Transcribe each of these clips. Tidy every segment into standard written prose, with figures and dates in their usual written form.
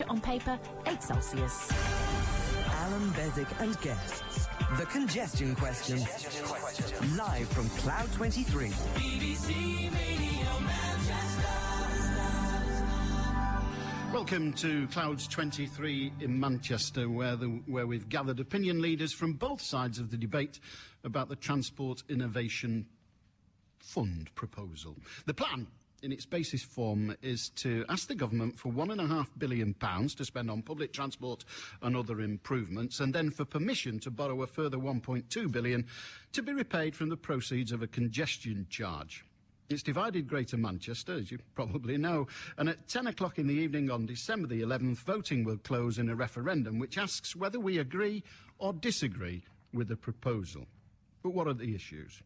On paper, 8 Celsius. Allan Beswick and guests. The Congestion Question. Live from Cloud 23. BBC Radio Manchester. Welcome to Clouds 23 in Manchester, where we've gathered opinion leaders from both sides of the debate about the Transport Innovation Fund proposal. The plan, in its basis form, is to ask the government for £1.5 billion to spend on public transport and other improvements, and then for permission to borrow a further £1.2 billion to be repaid from the proceeds of a congestion charge. It's divided Greater Manchester, as you probably know, and at 10 o'clock in the evening on December the 11th, voting will close in a referendum which asks whether we agree or disagree with the proposal. But what are the issues?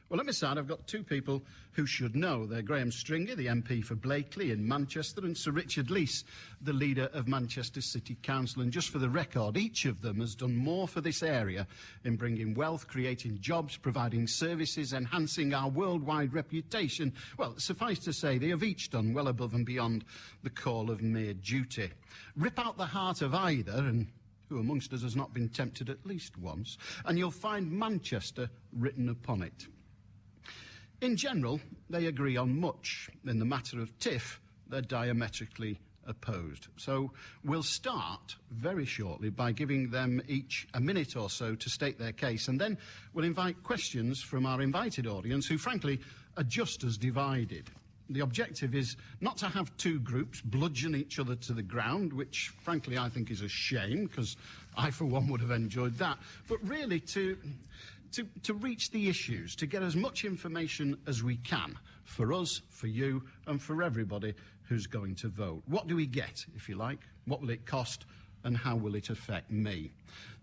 Well, at my side, I've got two people who should know. They're Graham Stringer, the MP for Blakely in Manchester, and Sir Richard Leese, the leader of Manchester City Council. And just for the record, each of them has done more for this area in bringing wealth, creating jobs, providing services, enhancing our worldwide reputation. Well, suffice to say, they have each done well above and beyond the call of mere duty. Rip out the heart of either, and who amongst us has not been tempted at least once, and you'll find Manchester written upon it. In general, they agree on much. In the matter of TIF, they're diametrically opposed. So we'll start very shortly by giving them each a minute or so to state their case, and then we'll invite questions from our invited audience who, frankly, are just as divided. The objective is not to have two groups bludgeon each other to the ground, which, frankly, I think is a shame, because I, for one, would have enjoyed that, but really to reach the issues, to get as much information as we can for us, for you, and for everybody who's going to vote. What do we get, if you like? What will it cost? And how will it affect me?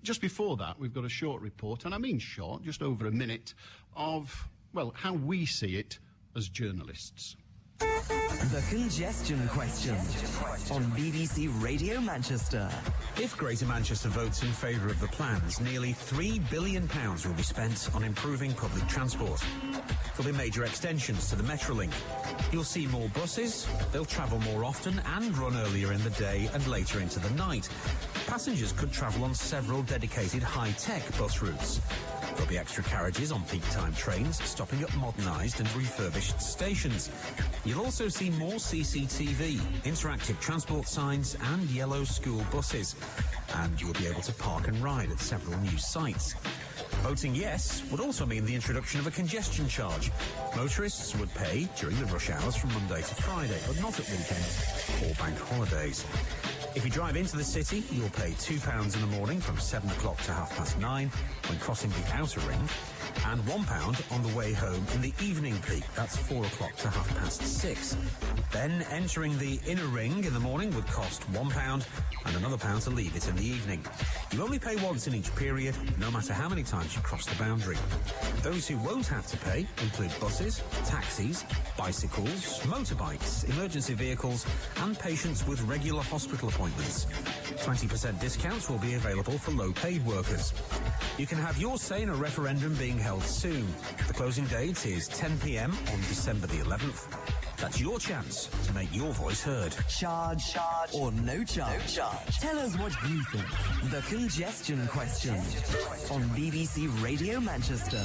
Just before that, we've got a short report, and I mean short, just over a minute, of, well, how we see it as journalists. The Congestion Question on BBC Radio Manchester. If Greater Manchester votes in favour of the plans, nearly £3 billion will be spent on improving public transport. There'll be major extensions to the Metrolink. You'll see more buses, they'll travel more often and run earlier in the day and later into the night. Passengers could travel on several dedicated high-tech bus routes. There'll be extra carriages on peak-time trains, stopping at modernised and refurbished stations. You'll also see more CCTV, interactive transport signs and yellow school buses. And you'll be able to park and ride at several new sites. Voting yes would also mean the introduction of a congestion charge. Motorists would pay during the rush hours from Monday to Friday, but not at weekends or bank holidays. If you drive into the city, you'll pay £2 in the morning from 7 o'clock to 9:30 when crossing the outer ring, and £1 on the way home in the evening peak. That's 4 o'clock to 6:30. Then entering the inner ring in the morning would cost £1 and another £1 to leave it in the evening. You only pay once in each period, no matter how many times you cross the boundary. Those who won't have to pay include buses, taxis, bicycles, motorbikes, emergency vehicles, and patients with regular hospital appointments. 20% discounts will be available for low-paid workers. You can have your say in a referendum being held soon. The closing date is 10 p.m. on December the 11th. That's your chance to make your voice heard. Charge or no charge? Tell us what you think. The Congestion Question on BBC Radio Manchester.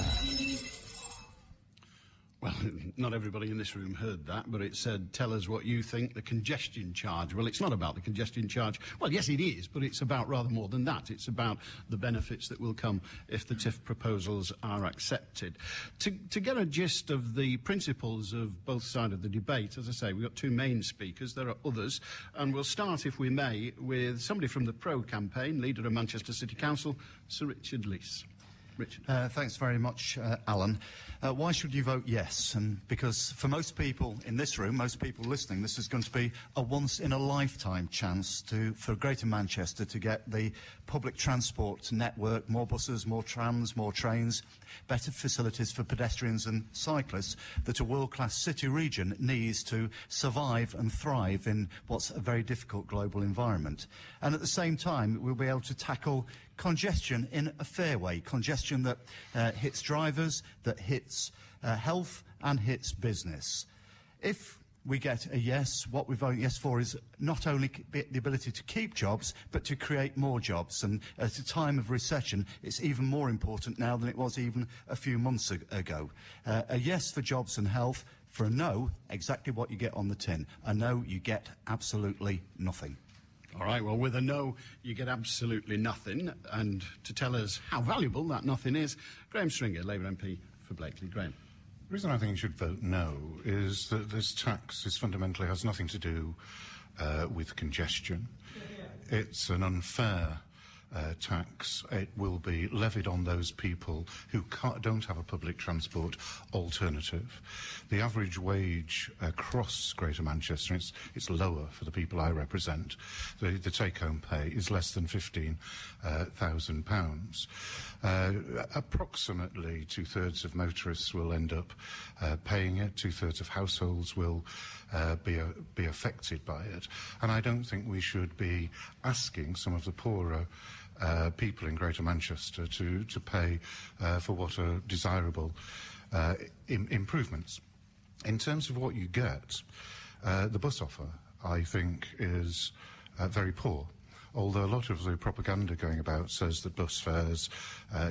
Well, not everybody in this room heard that, but it said, tell us what you think, the congestion charge. Well, it's not about the congestion charge. Well, yes, it is, but it's about rather more than that. It's about the benefits that will come if the TIF proposals are accepted. To get a gist of the principles of both sides of the debate, as I say, we've got two main speakers. There are others, and we'll start, if we may, with somebody from the Pro campaign, leader of Manchester City Council, Sir Richard Leese. Richard. Thanks very much, Alan. Why should you vote yes? And because for most people in this room, most people listening, this is going to be a once-in-a-lifetime chance for Greater Manchester to get the public transport network, more buses, more trams, more trains, better facilities for pedestrians and cyclists that a world-class city region needs to survive and thrive in what's a very difficult global environment. And at the same time, we'll be able to tackle congestion in a fair way, congestion that hits drivers, that hits health and hits business. If we get a yes. What we vote yes for is not only the ability to keep jobs, but to create more jobs. And at a time of recession, it's even more important now than it was even a few months ago. A yes for jobs and health. For a no, exactly what you get on the tin. A no, you get absolutely nothing. All right, well, with a no, you get absolutely nothing. And to tell us how valuable that nothing is, Graham Stringer, Labour MP for Blakely. Graham. The reason I think you should vote no is that this tax fundamentally has nothing to do with congestion. It's an unfair tax. It will be levied on those people who don't have a public transport alternative. The average wage across Greater Manchester, it's lower for the people I represent. The take-home pay is less than £15,000. Approximately two-thirds of motorists will end up paying it. Two-thirds of households will be affected by it. And I don't think we should be asking some of the poorer people in Greater Manchester to pay for what are desirable improvements. In terms of what you get, the bus offer, I think, is very poor. Although a lot of the propaganda going about says that bus fares,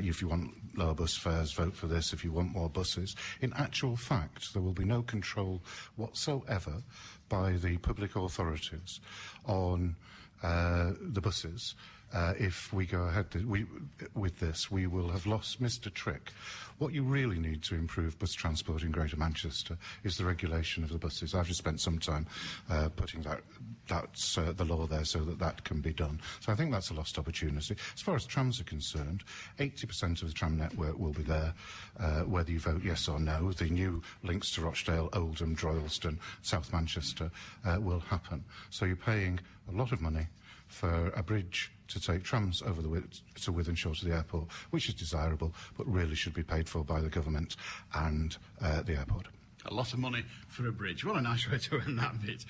if you want lower bus fares, vote for this. If you want more buses. In actual fact, there will be no control whatsoever by the public authorities on the buses. If we go ahead with this, we will have missed a trick. What you really need to improve bus transport in Greater Manchester is the regulation of the buses. I've just spent some time putting the law there so that can be done. So I think that's a lost opportunity. As far as trams are concerned, 80% of the tram network will be there, whether you vote yes or no. The new links to Rochdale, Oldham, Droylsden, South Manchester will happen. So you're paying a lot of money for a bridge to take trams over the Witham Shore to the airport, which is desirable, but really should be paid for by the government and the airport. A lot of money for a bridge. What a nice way to end that bit.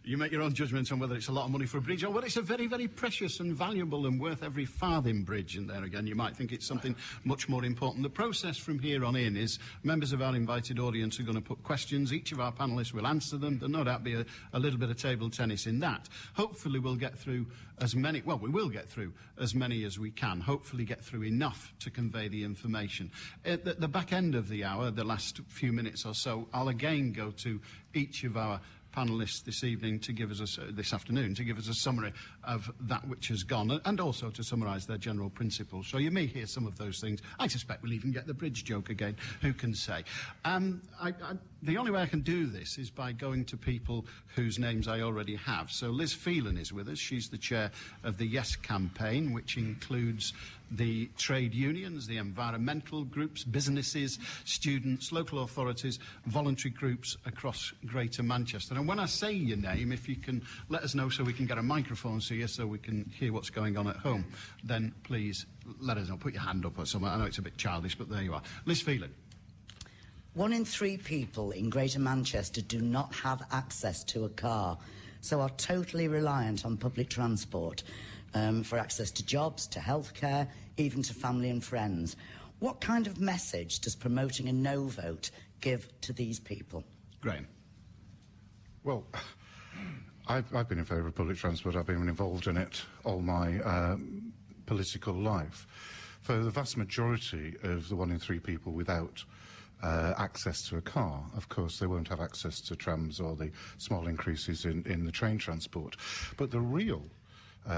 You make your own judgment on whether it's a lot of money for a bridge or whether it's a very, very precious and valuable and worth every farthing bridge. And there again, you might think it's something much more important. The process from here on in is members of our invited audience are going to put questions. Each of our panellists will answer them. There'll no doubt be a little bit of table tennis in that. Hopefully we'll get through as many, well, we will get through as many as we can. Hopefully get through enough to convey the information. At the back end of the hour, the last few minutes or so, I'll again go to each of our panellists this evening to give us this afternoon to give us a summary of that which has gone and also to summarise their general principles. So you may hear some of those things. I suspect we'll even get the bridge joke again. Who can say? The only way I can do this is by going to people whose names I already have. So Liz Phelan is with us. She's the chair of the Yes campaign, which includes the trade unions, the environmental groups, businesses, students, local authorities, voluntary groups across Greater Manchester. And when I say your name, if you can let us know so we can get a microphone to you so we can hear what's going on at home, then please let us know. Put your hand up or something. I know it's a bit childish, but there you are. Liz Phelan. 1 in 3 people in Greater Manchester do not have access to a car, so are totally reliant on public transport for access to jobs, to healthcare, even to family and friends. What kind of message does promoting a no vote give to these people? Graham. Well, I've been in favour of public transport. I've been involved in it all my political life. For the vast majority of the 1 in 3 people without access to a car, of course, they won't have access to trams or the small increases in the train transport. But the real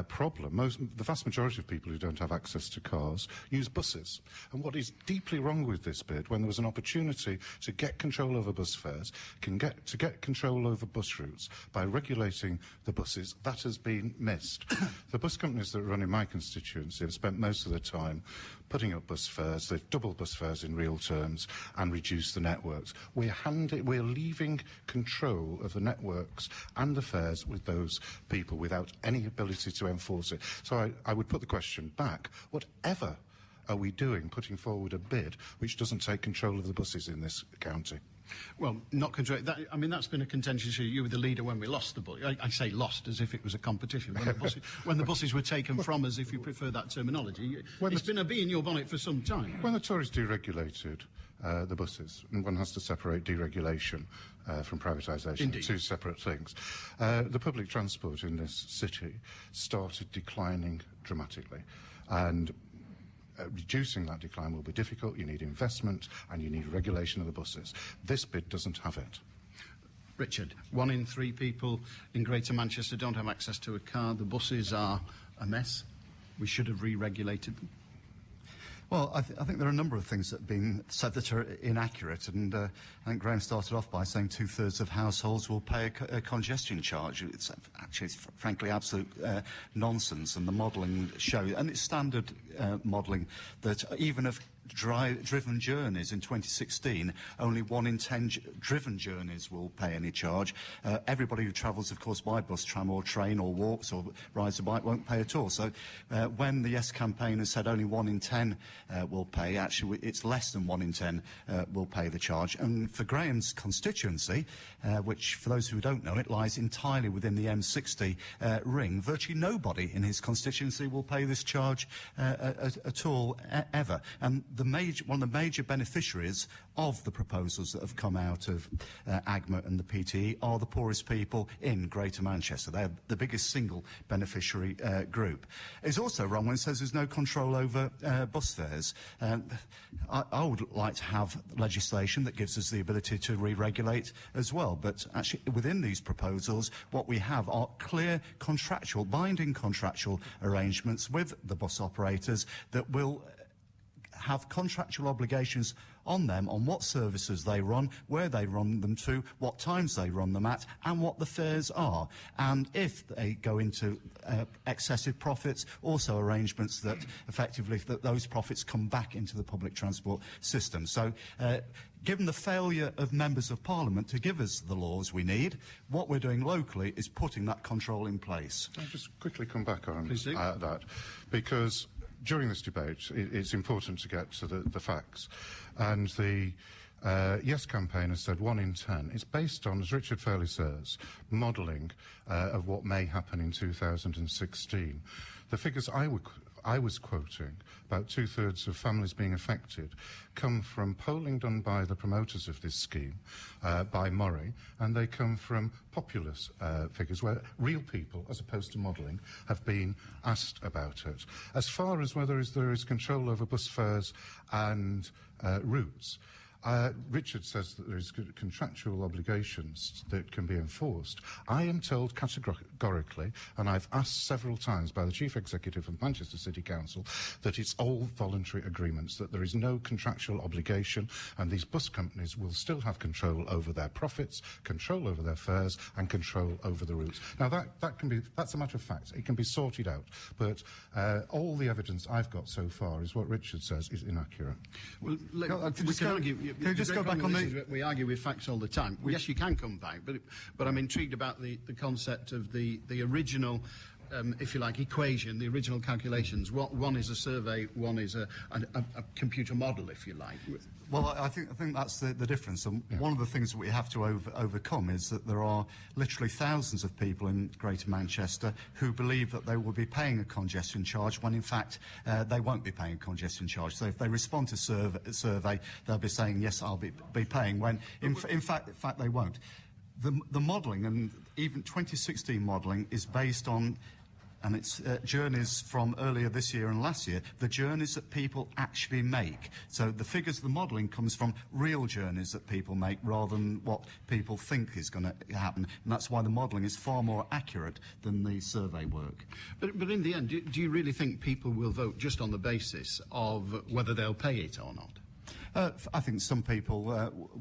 problem, the vast majority of people who don't have access to cars use buses. And what is deeply wrong with this bid, when there was an opportunity to get control over bus fares, to get control over bus routes by regulating the buses, that has been missed. The bus companies that run in my constituency have spent most of their time putting up bus fares. They've doubled bus fares in real terms and reduced the networks. We're leaving control of the networks and the fares with those people without any ability to enforce it. So I would put the question back. Whatever are we doing putting forward a bid which doesn't take control of the buses in this county? Well, not control. I mean, that's been a contention issue. You were the leader when we lost the bus. I say lost as if it was a competition. When the buses were taken from us, if you prefer that terminology. It's been a bee in your bonnet for some time. When the Tories deregulated the buses, and one has to separate deregulation from privatisation, Indeed. two separate things, the public transport in this city started declining dramatically. And reducing that decline will be difficult. You need investment and you need regulation of the buses. This bid doesn't have it. Richard, 1 in 3 people in Greater Manchester don't have access to a car. The buses are a mess. We should have re-regulated them. Well, I think there are a number of things that have been said that are inaccurate, and I think Graham started off by saying 2/3 of households will pay a congestion charge. It's actually, frankly, absolute nonsense, and the modelling shows, and it's standard modelling, that even of driven journeys in 2016, only 1 in 10 driven journeys will pay any charge. Everybody who travels, of course, by bus, tram or train or walks or rides a bike won't pay at all. So when the Yes campaign has said only 1 in 10 will pay, actually it's less than 1 in 10 will pay the charge. And for Graham's constituency, which for those who don't know, it lies entirely within the M60 ring, virtually nobody in his constituency will pay this charge at all, ever. And one of the major beneficiaries of the proposals that have come out of AGMA and the PTE are the poorest people in Greater Manchester. They're the biggest single beneficiary group. It's also wrong when it says there's no control over bus fares. I would like to have legislation that gives us the ability to re-regulate as well, but actually within these proposals what we have are clear binding contractual arrangements with the bus operators that will have contractual obligations on them on what services they run, where they run them to, what times they run them at, and what the fares are. And if they go into excessive profits, also arrangements that effectively those profits come back into the public transport system. So given the failure of members of Parliament to give us the laws we need, what we're doing locally is putting that control in place. I'll just quickly come back on that, because during this debate, it's important to get to the facts. And the Yes campaign has said 1 in 10. It's based on, as Richard fairly says, modelling of what may happen in 2016. The figures I was quoting, about 2/3 of families being affected, come from polling done by the promoters of this scheme, by Murray, and they come from populous figures where real people, as opposed to modelling, have been asked about it. As far as whether there is control over bus fares and routes, Richard says that there is contractual obligations that can be enforced. I am told categorically, and I've asked several times by the Chief Executive of Manchester City Council, that it's all voluntary agreements, that there is no contractual obligation, and these bus companies will still have control over their profits, control over their fares, and control over the routes. Now that's a matter of fact. It can be sorted out, but all the evidence I've got so far is what Richard says is inaccurate. Well, we can argue. Can you just go back on We argue with facts all the time. Yes, you can come back, but I'm intrigued about the concept of the original, if you like, equation, the original calculations. One is a survey, one is a computer model, if you like. Well, I think that's the difference. And one of the things that we have to overcome is that there are literally thousands of people in Greater Manchester who believe that they will be paying a congestion charge when, in fact, they won't be paying a congestion charge. So if they respond to survey, they'll be saying, yes, I'll be paying, when, in fact, they won't. The modelling, and even 2016 modelling, is based on, and it's journeys from earlier this year and last year, the journeys that people actually make. So the figures, the modelling comes from real journeys that people make rather than what people think is going to happen. And that's why the modelling is far more accurate than the survey work. But in the end, do you really think people will vote just on the basis of whether they'll pay it or not? I think some people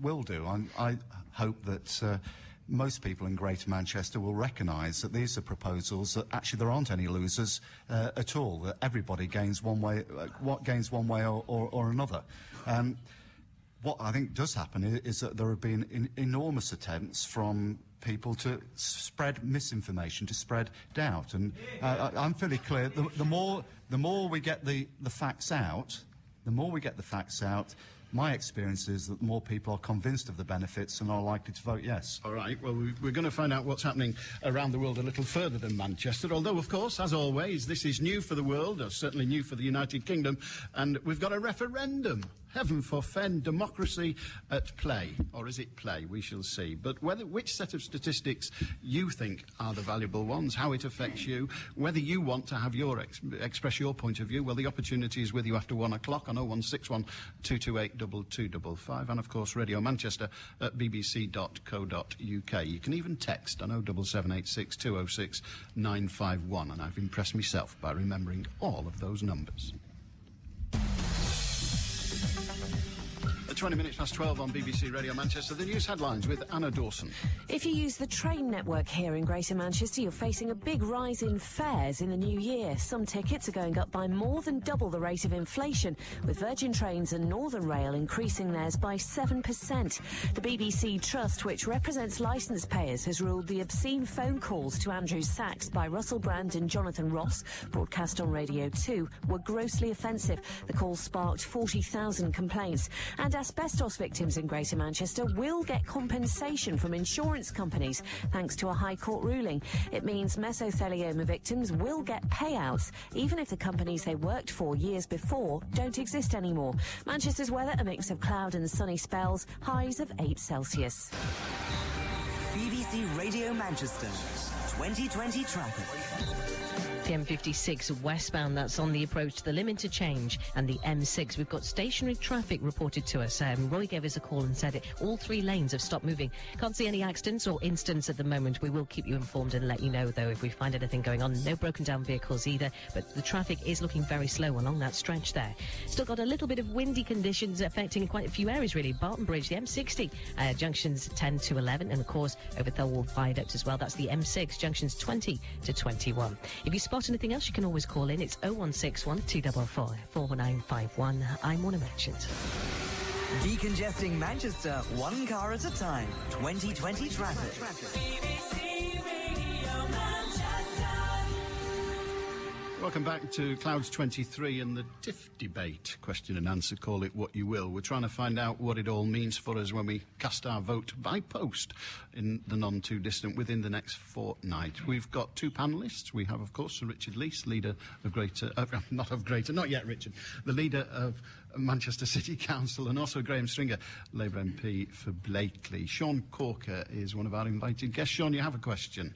will do. I hope that most people in Greater Manchester will recognise that these are proposals that actually there aren't any losers at all, that everybody gains one way, or another. What I think does happen is that there have been enormous attempts from people to spread misinformation, to spread doubt, and I'm fairly clear. The more we get the facts out, The more we get the facts out, my experience is that more people are convinced of the benefits and are likely to vote yes. All right, well, we're going to find out what's happening around the world a little further than Manchester, although, of course, as always, this is new for the world, or certainly new for the United Kingdom, and we've got a referendum. Heaven forfend, democracy at play. Or is it play? We shall see. But which set of statistics you think are the valuable ones, how it affects you, whether you want to have express your point of view, well, the opportunity is with you after 1 o'clock on 0161 228 2255, and, of course, Radio Manchester at bbc.co.uk. You can even text on 07786 206 951, and I've impressed myself by remembering all of those numbers. 20 minutes past 12 on BBC Radio Manchester. The news headlines with Anna Dawson. If you use the train network here in Greater Manchester, you're facing a big rise in fares in the new year. Some tickets are going up by more than double the rate of inflation, with Virgin Trains and Northern Rail increasing theirs by 7%. The BBC Trust, which represents licence payers, has ruled the obscene phone calls to Andrew Sachs by Russell Brand and Jonathan Ross, broadcast on Radio 2, were grossly offensive. The calls sparked 40,000 complaints. And asbestos victims in Greater Manchester will get compensation from insurance companies thanks to a High Court ruling. It means mesothelioma victims will get payouts even if the companies they worked for years before don't exist anymore. Manchester's weather, a mix of cloud and sunny spells, highs of 8 Celsius. BBC Radio Manchester 2020 traffic. The M56 westbound, that's on the approach to the Lim interchange, and the M6. We've got stationary traffic reported to us. Roy gave us a call and said all 3 lanes have stopped moving. Can't see any accidents or incidents at the moment. We will keep you informed and let you know, though, if we find anything going on. No broken down vehicles either, but the traffic is looking very slow along that stretch there. Still got a little bit of windy conditions affecting quite a few areas, really. Barton Bridge, the M60, junctions 10 to 11, and, of course, over Thirlwall Viaduct as well. That's the M6, junctions 20 to 21. If you spot anything else, you can always call in. It's 0161 244 4951. I'm Warner Merchant. Decongesting Manchester, one car at a time. 2020 traffic. BBC Radio Manchester. Welcome back to Clouds 23 and the TIFF debate. Question and answer, call it what you will. We're trying to find out what it all means for us when we cast our vote by post in the non-too-distant within the next fortnight. We've got 2 panellists. We have, of course, Sir Richard Leese, leader of not yet Richard, the leader of Manchester City Council, and also Graham Stringer, Labour MP for Blakely. Sean Corker is one of our invited guests. Sean, you have a question.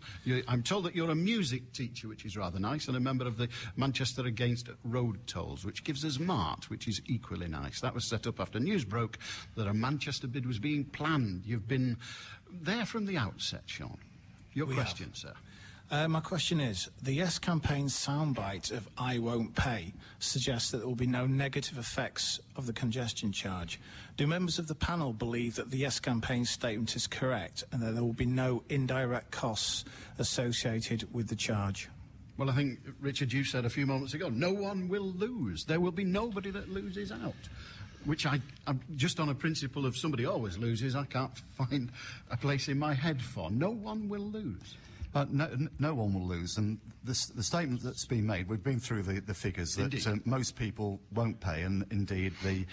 I'm told that you're a music teacher, which is rather nice, and a member of the Manchester Against Road Tolls, which gives us Mart, which is equally nice. That was set up after news broke that a Manchester bid was being planned. You've been there from the outset, Sean. Your question, sir. My question is, the Yes campaign's soundbite of I won't pay suggests that there will be no negative effects of the congestion charge. Do members of the panel believe that the Yes campaign's statement is correct and that there will be no indirect costs associated with the charge? Well, I think, Richard, you said a few moments ago, no one will lose. There will be nobody that loses out. Which I'm just on a principle of somebody always loses, I can't find a place in my head for. No one will lose. No one will lose, and the statement that's been made, we've been through the figures that most people won't pay, and indeed the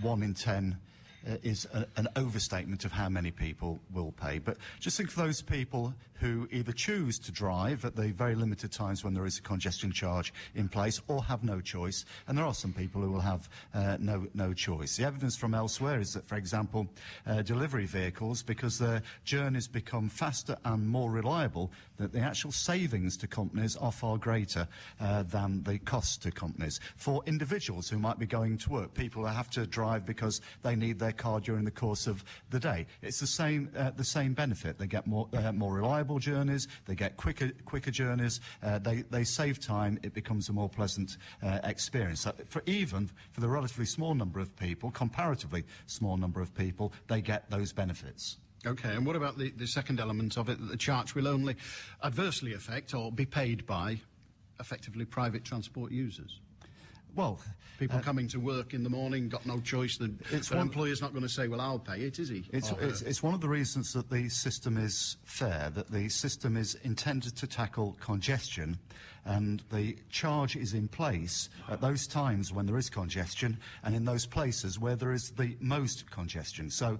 1 in 10 is an overstatement of how many people will pay. But just think of those people who either choose to drive at the very limited times when there is a congestion charge in place, or have no choice, and there are some people who will have no choice. The evidence from elsewhere is that, for example, delivery vehicles, because their journeys become faster and more reliable, that the actual savings to companies are far greater than the costs to companies. For individuals who might be going to work, people who have to drive because they need their car during the course of the day, it's the same benefit. They get more reliable journeys, they get quicker journeys, they save time, it becomes a more pleasant experience. Even for the relatively small number of people, comparatively small number of people, they get those benefits. OK, and what about the second element of it, that the charge will only adversely affect or be paid by, effectively, private transport users? Well, people coming to work in the morning, got no choice. Their employer's not going to say, well, I'll pay it, is he? It's one of the reasons that the system is fair, that the system is intended to tackle congestion, and the charge is in place at those times when there is congestion and in those places where there is the most congestion. So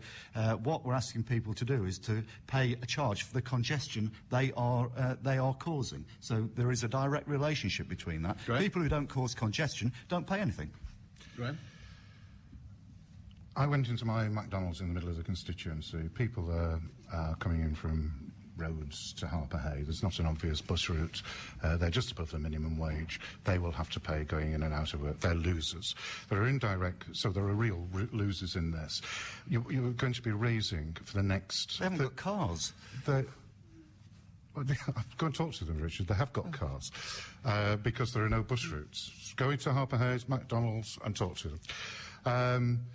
what we're asking people to do is to pay a charge for the congestion they are causing. So there is a direct relationship between that. Great. People who don't cause congestion don't pay anything. Right. I went into my McDonald's in the middle of the constituency. People are coming in from Rhodes to Harper Hay. There's not an obvious bus route. They're just above the minimum wage. They will have to pay going in and out of work. They're losers. There are indirect, so there are real losers in this. You're going to be raising for the next... They haven't got cars. Well, go and talk to them, Richard. They have got cars because there are no bus routes. Go into Harper Hayes, McDonald's, and talk to them.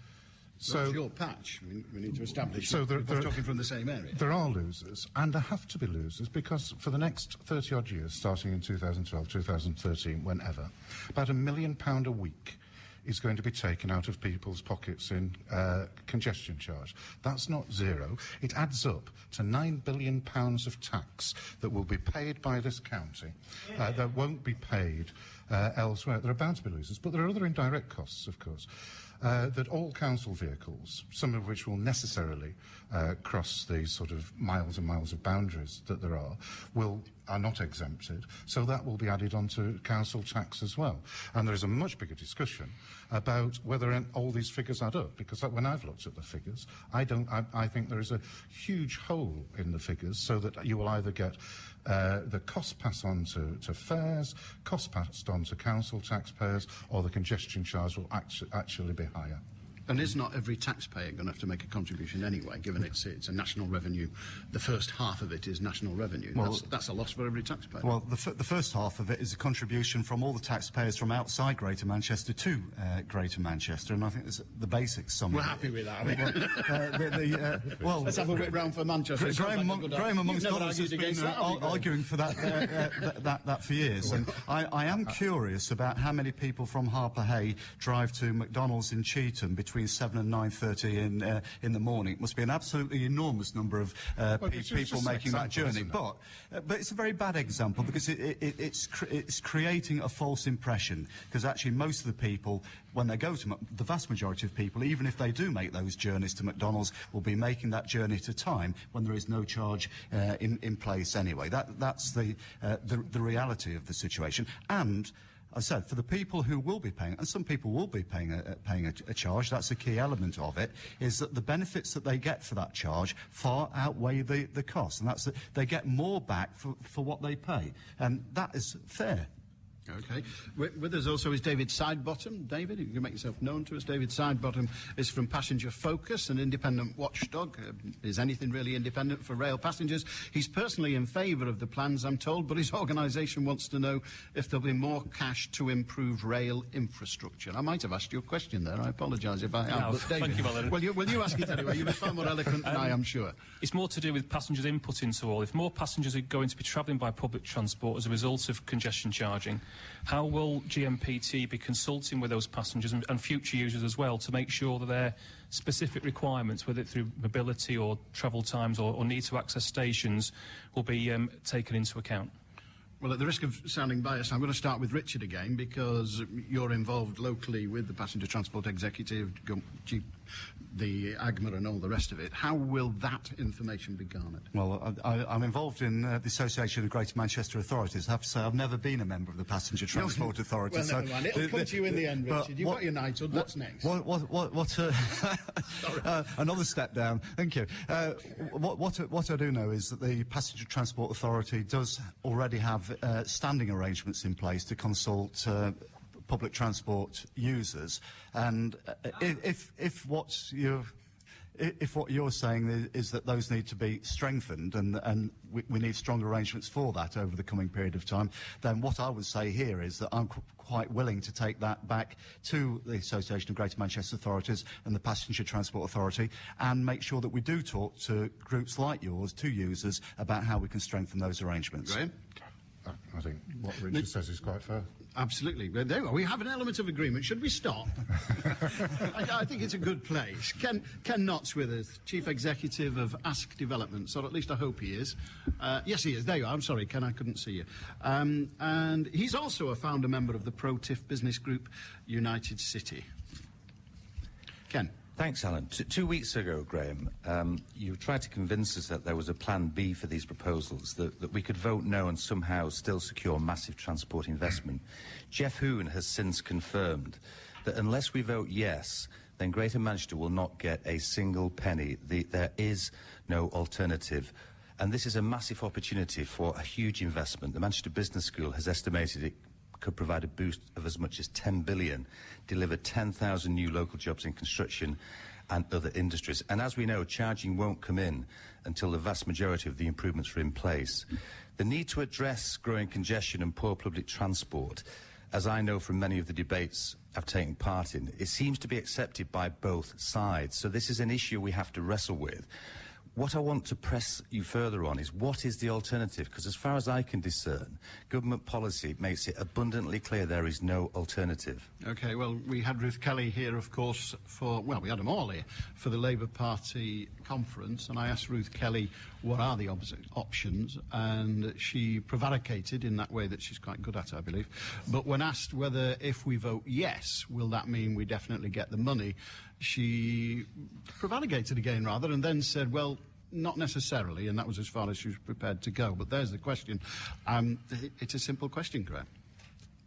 So that's your patch. We need to establish. So we're talking from the same area. There are losers, and there have to be losers because for the next 30-odd years, starting in 2012, 2013, whenever, about £1 million a week is going to be taken out of people's pockets in congestion charge. That's not zero. It adds up to £9 billion of tax that will be paid by this county that won't be paid elsewhere. There are bound to be losers, but there are other indirect costs, of course. That all council vehicles, some of which will necessarily cross these sort of miles and miles of boundaries that there are not exempted, so that will be added onto council tax as well. And there is a much bigger discussion about whether all these figures add up, because when I've looked at the figures, I think there is a huge hole in the figures, so that you will either get the cost passed on to fares, cost passed on to council taxpayers, or the congestion charge will actually be higher. And is not every taxpayer going to have to make a contribution anyway, given it's a national revenue? The first half of it is national revenue. Well, that's a loss for every taxpayer. Well, the first half of it is a contribution from all the taxpayers from outside Greater Manchester to Greater Manchester, and I think there's the basic sum. We're happy with that. Well, let's have a whip round for Manchester. Graham, amongst others, has been arguing for that for years. And I am curious about how many people from Harper Hay drive to McDonald's in Cheetham between 7 and 9:30 in the morning. It must be an absolutely enormous number of people making that journey. But it's a very bad example because it's creating a false impression. Because actually, most of the people, when they go to the vast majority of people, even if they do make those journeys to McDonald's, will be making that journey at a time when there is no charge in place anyway. That's the reality of the situation. And I said, for the people who will be paying, and some people will be paying a charge, that's a key element of it, is that the benefits that they get for that charge far outweigh the cost, and that's that they get more back for what they pay, and that is fair. Okay. With us also is David Sidebottom. David, you can make yourself known to us. David Sidebottom is from Passenger Focus, an independent watchdog. Is anything really independent for rail passengers? He's personally in favour of the plans, I'm told, but his organisation wants to know if there'll be more cash to improve rail infrastructure. I might have asked you a question there. I apologise if I have. No, but David, thank you, Alan. Well, you ask it anyway. You'll be far more eloquent than I am sure. It's more to do with passengers' input into all. If more passengers are going to be travelling by public transport as a result of congestion charging, how will GMPT be consulting with those passengers and future users as well to make sure that their specific requirements, whether through mobility or travel times or need to access stations, will be taken into account? Well, at the risk of sounding biased, I'm going to start with Richard again, because you're involved locally with the Passenger Transport Executive, the AGMA and all the rest of it. How will that information be garnered? Well, I'm involved in the Association of Greater Manchester Authorities. I have to say I've never been a member of the Passenger Transport Authority. Well, never mind. It'll come to you in the end, Richard. You've got your knighthood. What's next? Another step down. Thank you. What I do know is that the Passenger Transport Authority does already have standing arrangements in place to consult public transport users, and if what you're saying is that those need to be strengthened and we need strong arrangements for that over the coming period of time, then what I would say here is that I'm quite willing to take that back to the Association of Greater Manchester Authorities and the Passenger Transport Authority and make sure that we do talk to groups like yours, to users, about how we can strengthen those arrangements. Graham? I think what Richard says is quite fair. Absolutely. But there we are. We have an element of agreement. Should we stop? I think it's a good place. Ken Knott's with us, Chief Executive of Ask Developments, or at least I hope he is. Yes, he is. There you are. I'm sorry, Ken, I couldn't see you. And he's also a founder member of the Pro-TIF business group, United City. Ken. Thanks, Alan. 2 weeks ago, Graham, you tried to convince us that there was a plan B for these proposals, that we could vote no and somehow still secure massive transport investment. Jeff Hoon has since confirmed that unless we vote yes, then Greater Manchester will not get a single penny. There is no alternative. And this is a massive opportunity for a huge investment. The Manchester Business School has estimated it could provide a boost of as much as 10 billion, deliver 10,000 new local jobs in construction and other industries. And as we know, charging won't come in until the vast majority of the improvements are in place. The need to address growing congestion and poor public transport, as I know from many of the debates I've taken part in, it seems to be accepted by both sides. So this is an issue we have to wrestle with. What I want to press you further on is what is the alternative? Because as far as I can discern, government policy makes it abundantly clear there is no alternative. OK, well, we had Ruth Kelly here, of course, well, we had them all here for the Labour Party conference, and I asked Ruth Kelly what are the options, and she prevaricated in that way that she's quite good at, I believe. But when asked whether if we vote yes, will that mean we definitely get the money, she prevaricated again, rather, and then said, well, not necessarily, and that was as far as she was prepared to go. But there's the question. It's a simple question, Graham.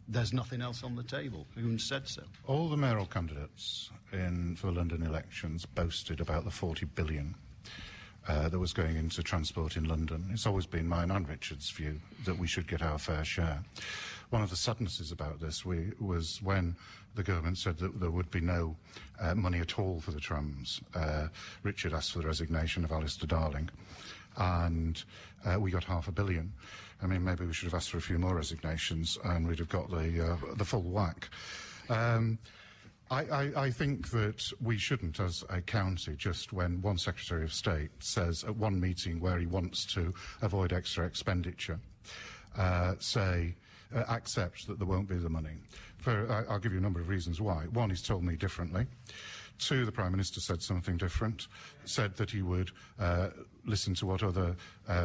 There's nothing else on the table. Who said so? All the mayoral candidates for the London elections boasted about the 40 billion that was going into transport in London. It's always been mine and Richard's view that we should get our fair share. One of the sadnesses about this was when the government said that there would be no money at all for the trams. Richard asked for the resignation of Alistair Darling, and we got £500 million. I mean, maybe we should have asked for a few more resignations, and we'd have got the full whack. I think that we shouldn't, as a county, just when one Secretary of State says at one meeting where he wants to avoid extra expenditure, accept that there won't be the money. I'll give you a number of reasons why. One, he's told me differently. Two, the Prime Minister said something different, said that he would listen to what other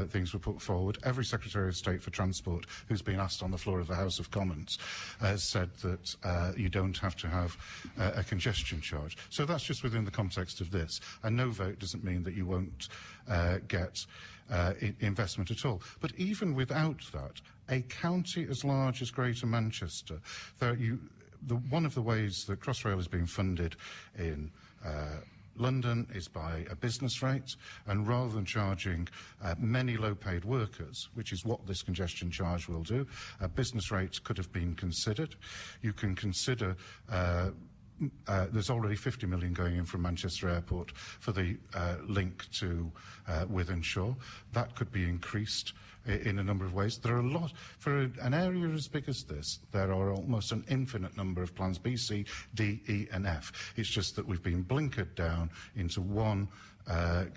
things were put forward. Every Secretary of State for Transport who's been asked on the floor of the House of Commons has said that you don't have to have a congestion charge. So that's just within the context of this. A no vote doesn't mean that you won't get investment at all. But even without that, a county as large as Greater Manchester, one of the ways that Crossrail is being funded in London is by a business rate, and rather than charging many low-paid workers, which is what this congestion charge will do, a business rate could have been considered. You can consider there's already 50 million going in from Manchester Airport for the link to Wythenshawe. That could be increased in a number of ways. There are a lot, for an area as big as this, there are almost an infinite number of plans, B, C, D, E and F. It's just that we've been blinkered down into one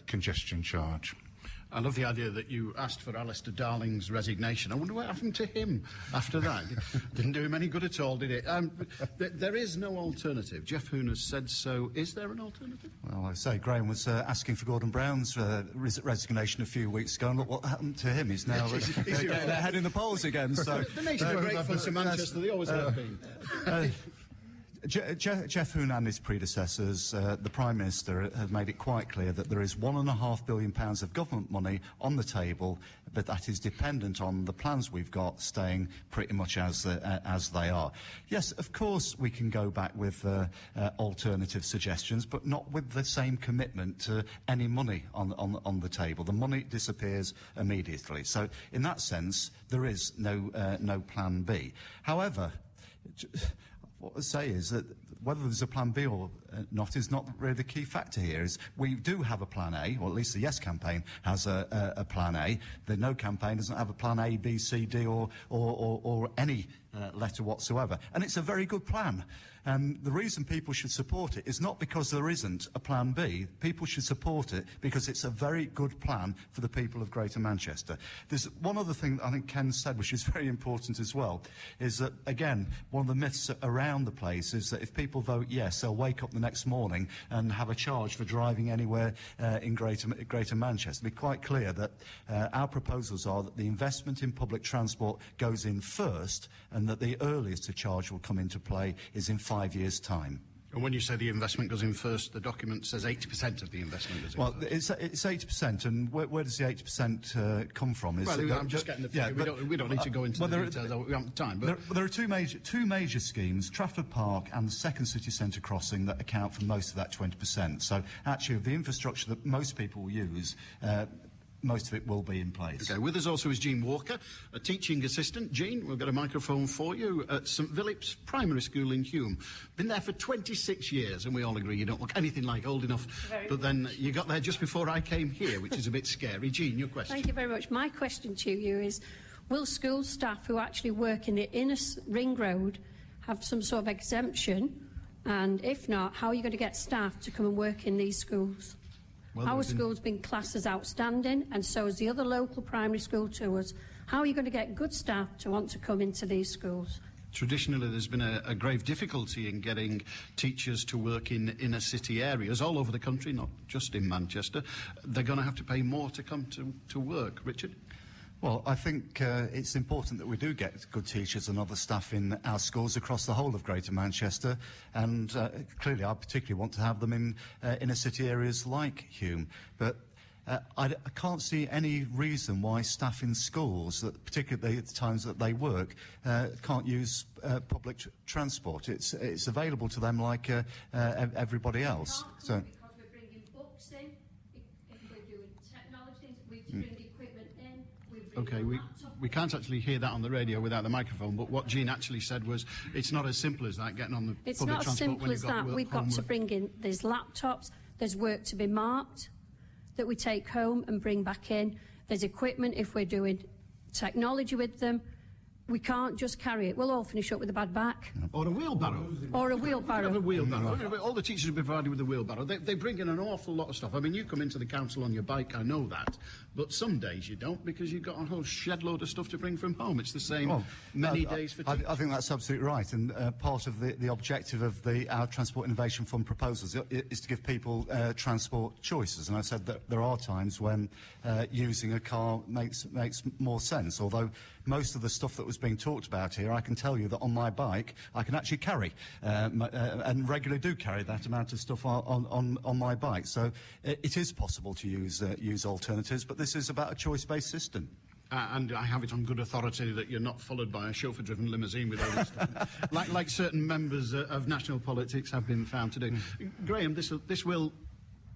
congestion charge. I love the idea that you asked for Alistair Darling's resignation. I wonder what happened to him after that. Didn't do him any good at all, did it? There is no alternative. Jeff Hoon has said so. Is there an alternative? Well, I say Graham was asking for Gordon Brown's resignation a few weeks ago, and look what happened to him. He's now getting ahead in the polls again. So the nation are grateful to Manchester. They always have been. Jeff Hoon and his predecessors, the Prime Minister, have made it quite clear that there is £1.5 billion of government money on the table, but that is dependent on the plans we've got staying pretty much as they are. Yes, of course we can go back with alternative suggestions, but not with the same commitment to any money on the table. The money disappears immediately. So in that sense, there is no plan B. However, what I say is that whether there's a plan B or not is not really the key factor here. Is we do have a plan A, or at least the Yes campaign has a plan A. The No campaign doesn't have a plan A, B, C, D, or any letter whatsoever. And it's a very good plan. And the reason people should support it is not because there isn't a plan B. People should support it because it's a very good plan for the people of Greater Manchester. There's one other thing that I think Ken said, which is very important as well, is that, again, one of the myths around the place is that if people vote yes, they'll wake up the next morning and have a charge for driving anywhere in Greater Manchester. To be quite clear that our proposals are that the investment in public transport goes in first, and that the earliest a charge will come into play is in 5 years' time. And when you say the investment goes in first, the document says 80% of the investment goes in first. Well, it's 80%, and where does the 80% come from? I'm just getting the figure. We don't need to go into the details. We haven't time. But there are two major schemes, Trafford Park and the second city centre crossing, that account for most of that 20%. So actually, of the infrastructure that most people will use, most of it will be in place. Okay, with us also is Jean Walker, a teaching assistant. Jean, we've got a microphone for you at St Philip's Primary School in Hume. Been there for 26 years, and we all agree you don't look anything like old enough. But then you got there just before I came here, which is a bit scary. Jean, your question. Thank you very much. My question to you is, will school staff who actually work in the inner ring road have some sort of exemption? And if not, how are you going to get staff to come and work in these schools? Our school's been classed as outstanding, and so is the other local primary school to us. How are you going to get good staff to want to come into these schools? Traditionally, there's been a grave difficulty in getting teachers to work in inner city areas all over the country, not just in Manchester. They're going to have to pay more to come to work. Richard? Well, I think it's important that we do get good teachers and other staff in our schools across the whole of Greater Manchester, and clearly I particularly want to have them in inner city areas like Hume. But I can't see any reason why staff in schools, that particularly at the times that they work, can't use public transport. It's available to them like everybody else. So. Because we're bringing books in, if we're doing technology things, we bring the equipment in. Okay, we can't actually hear that on the radio without the microphone, but what Jean actually said was it's not as simple as that, getting on the it's public not as transport simple as that. We've got to bring in, there's laptops, there's work to be marked that we take home and bring back in. There's equipment if we're doing technology with them. We can't just carry it. We'll all finish up with a bad back. Or a wheelbarrow. Or a wheelbarrow. A wheelbarrow. All the teachers are provided with a wheelbarrow. They bring in an awful lot of stuff. I mean, you come into the council on your bike, I know that. But some days you don't, because you've got a whole shed load of stuff to bring from home. It's the same many days for teachers. I think that's absolutely right. And part of the objective of our Transport Innovation Fund proposals is to give people transport choices. And I said that there are times when using a car makes more sense, although most of the stuff that was being talked about here, I can tell you that on my bike I can actually carry and regularly do carry that amount of stuff on my bike. So it is possible to use alternatives, but this is about a choice-based system. And I have it on good authority that you're not followed by a chauffeur-driven limousine with all this stuff, like certain members of national politics have been found to do. Graham, this will,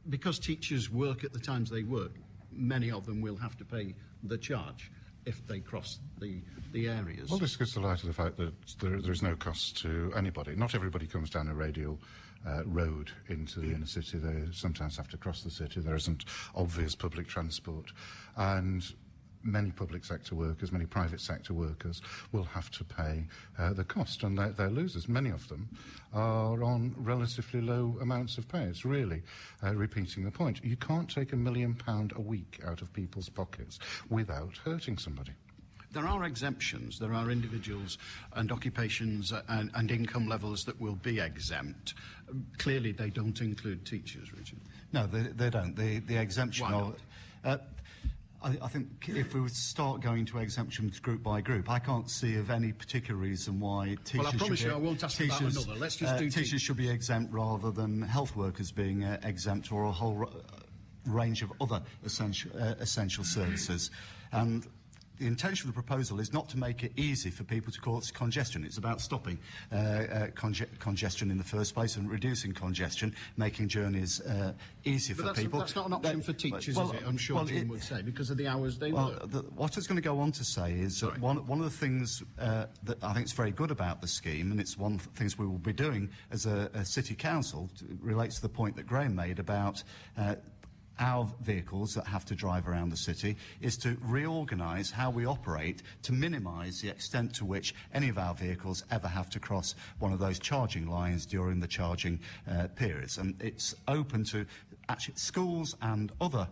because teachers work at the times they work, many of them will have to pay the charge if they cross the areas. Well, this gives the light of the fact that there is no cost to anybody. Not everybody comes down a radial road into the inner city. They sometimes have to cross the city. There isn't obvious public transport. And many public sector workers, many private sector workers will have to pay the cost, and they're losers. Many of them are on relatively low amounts of pay. It's really repeating the point. You can't take £1 million a week out of people's pockets without hurting somebody. There are exemptions. There are individuals and occupations and income levels that will be exempt. Clearly, they don't include teachers, Richard. No, they don't. The exemption... Why not? I think if we would start going to exemptions group by group, I can't see of any particular reason why teachers... Well, I promise you I won't ask about another. Let's just do teachers should be exempt rather than health workers being exempt, or a whole range of other essential services. And intention of the proposal is not to make it easy for people to cause congestion. It's about stopping congestion in the first place and reducing congestion, making journeys easier for people. That's not an option for teachers, is it? I'm sure Jim would say, because of the hours they work. What I was going to go on to say is that one of the things that I think is very good about the scheme, and it's one of the things we will be doing as a city council, relates to the point that Graham made about our vehicles that have to drive around the city, is to reorganise how we operate to minimise the extent to which any of our vehicles ever have to cross one of those charging lines during the charging periods. And it's open to actually schools and other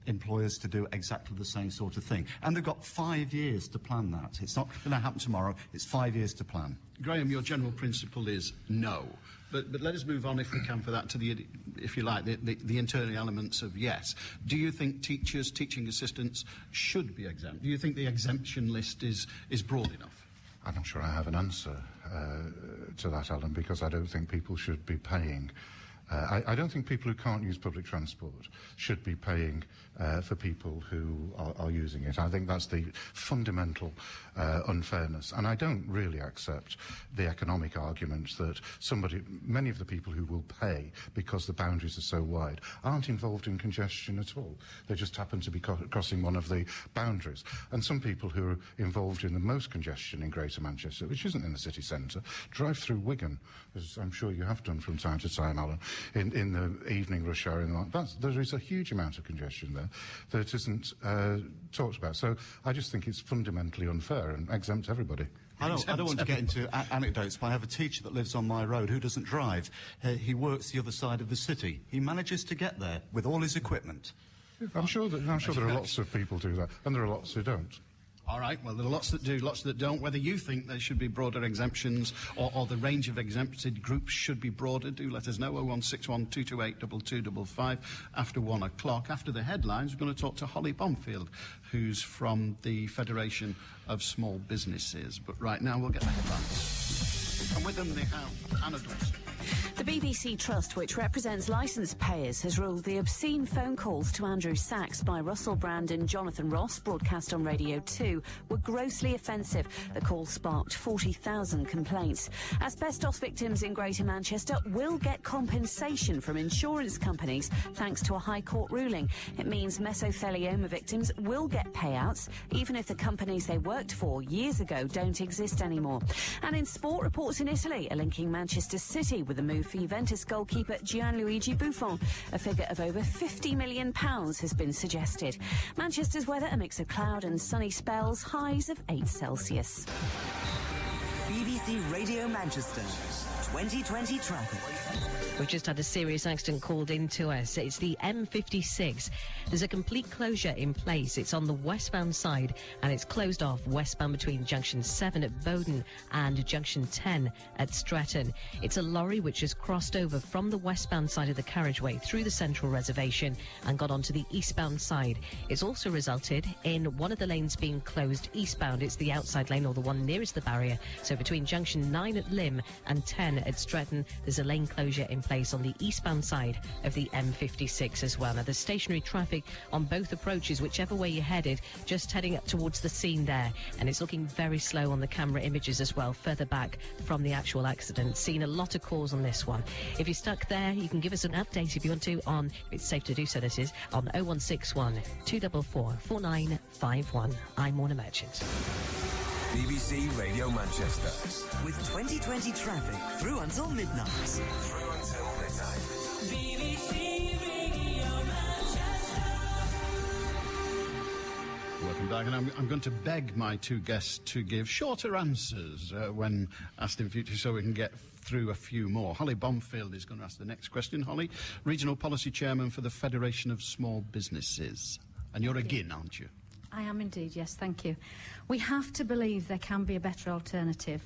employers to do exactly the same sort of thing. And they've got 5 years to plan that. It's not going to happen tomorrow. It's 5 years to plan. Graham, your general principle is no. But let us move on, if we can, for that to the, if you like, the internal elements of yes. Do you think teachers, teaching assistants should be exempt? Do you think the exemption list is broad enough? I'm not sure I have an answer to that, Alan, because I don't think people should be paying. I don't think people who can't use public transport should be paying for people who are using it. I think that's the fundamental unfairness. And I don't really accept the economic argument that many of the people who will pay because the boundaries are so wide aren't involved in congestion at all. They just happen to be crossing one of the boundaries. And some people who are involved in the most congestion in Greater Manchester, which isn't in the city centre, drive through Wigan, as I'm sure you have done from time to time, Alan, in the evening rush hour. There is a huge amount of congestion there that isn't talked about. So I just think it's fundamentally unfair and exempt everybody. I don't want to get into anecdotes, but I have a teacher that lives on my road who doesn't drive. He works the other side of the city. He manages to get there with all his equipment. I'm sure there are lots of people do that, and there are lots who don't. All right, well, there are lots that do, lots that don't. Whether you think there should be broader exemptions or the range of exempted groups should be broader, do let us know. 0161228 2255 after 1 o'clock. After the headlines, we're going to talk to Holly Bomfield, who's from the Federation of Small Businesses. But right now, we'll get the headlines. And with them, they have Anna Dawson. The BBC Trust, which represents licence payers, has ruled the obscene phone calls to Andrew Sachs by Russell Brand and Jonathan Ross, broadcast on Radio 2, were grossly offensive. The call sparked 40,000 complaints. Asbestos victims in Greater Manchester will get compensation from insurance companies thanks to a High Court ruling. It means mesothelioma victims will get payouts, even if the companies they worked for years ago don't exist anymore. And in sport, reports in Italy are linking Manchester City with a move for Juventus goalkeeper Gianluigi Buffon. A figure of over £50 million has been suggested. Manchester's weather, a mix of cloud and sunny spells, highs of 8 Celsius. BBC Radio Manchester, 2020 traffic. We've just had a serious accident called in to us. It's the M56. There's a complete closure in place. It's on the westbound side, and it's closed off westbound between Junction 7 at Bowden and Junction 10 at Stretton. It's a lorry which has crossed over from the westbound side of the carriageway through the central reservation and got onto the eastbound side. It's also resulted in one of the lanes being closed eastbound. It's the outside lane, or the one nearest the barrier. So between Junction 9 at Lymm and 10 at Stretton, there's a lane closure in place on the eastbound side of the M56 as well. Now, there's stationary traffic on both approaches, whichever way you're headed, just heading up towards the scene there. And it's looking very slow on the camera images as well, further back from the actual accident. Seen a lot of calls on this one. If you're stuck there, you can give us an update if you want to on, if it's safe to do so, this is, on 0161 244 4951. I'm Warner Merchant. BBC Radio Manchester. With 2020 traffic through until midnight. BBC Radio Manchester. Welcome back, and I'm going to beg my two guests to give shorter answers when asked in future, so we can get through a few more. Holly Bomfield is going to ask the next question. Holly, Regional Policy Chairman for the Federation of Small Businesses. And you're again, aren't you? I am indeed, yes, thank you. We have to believe there can be a better alternative.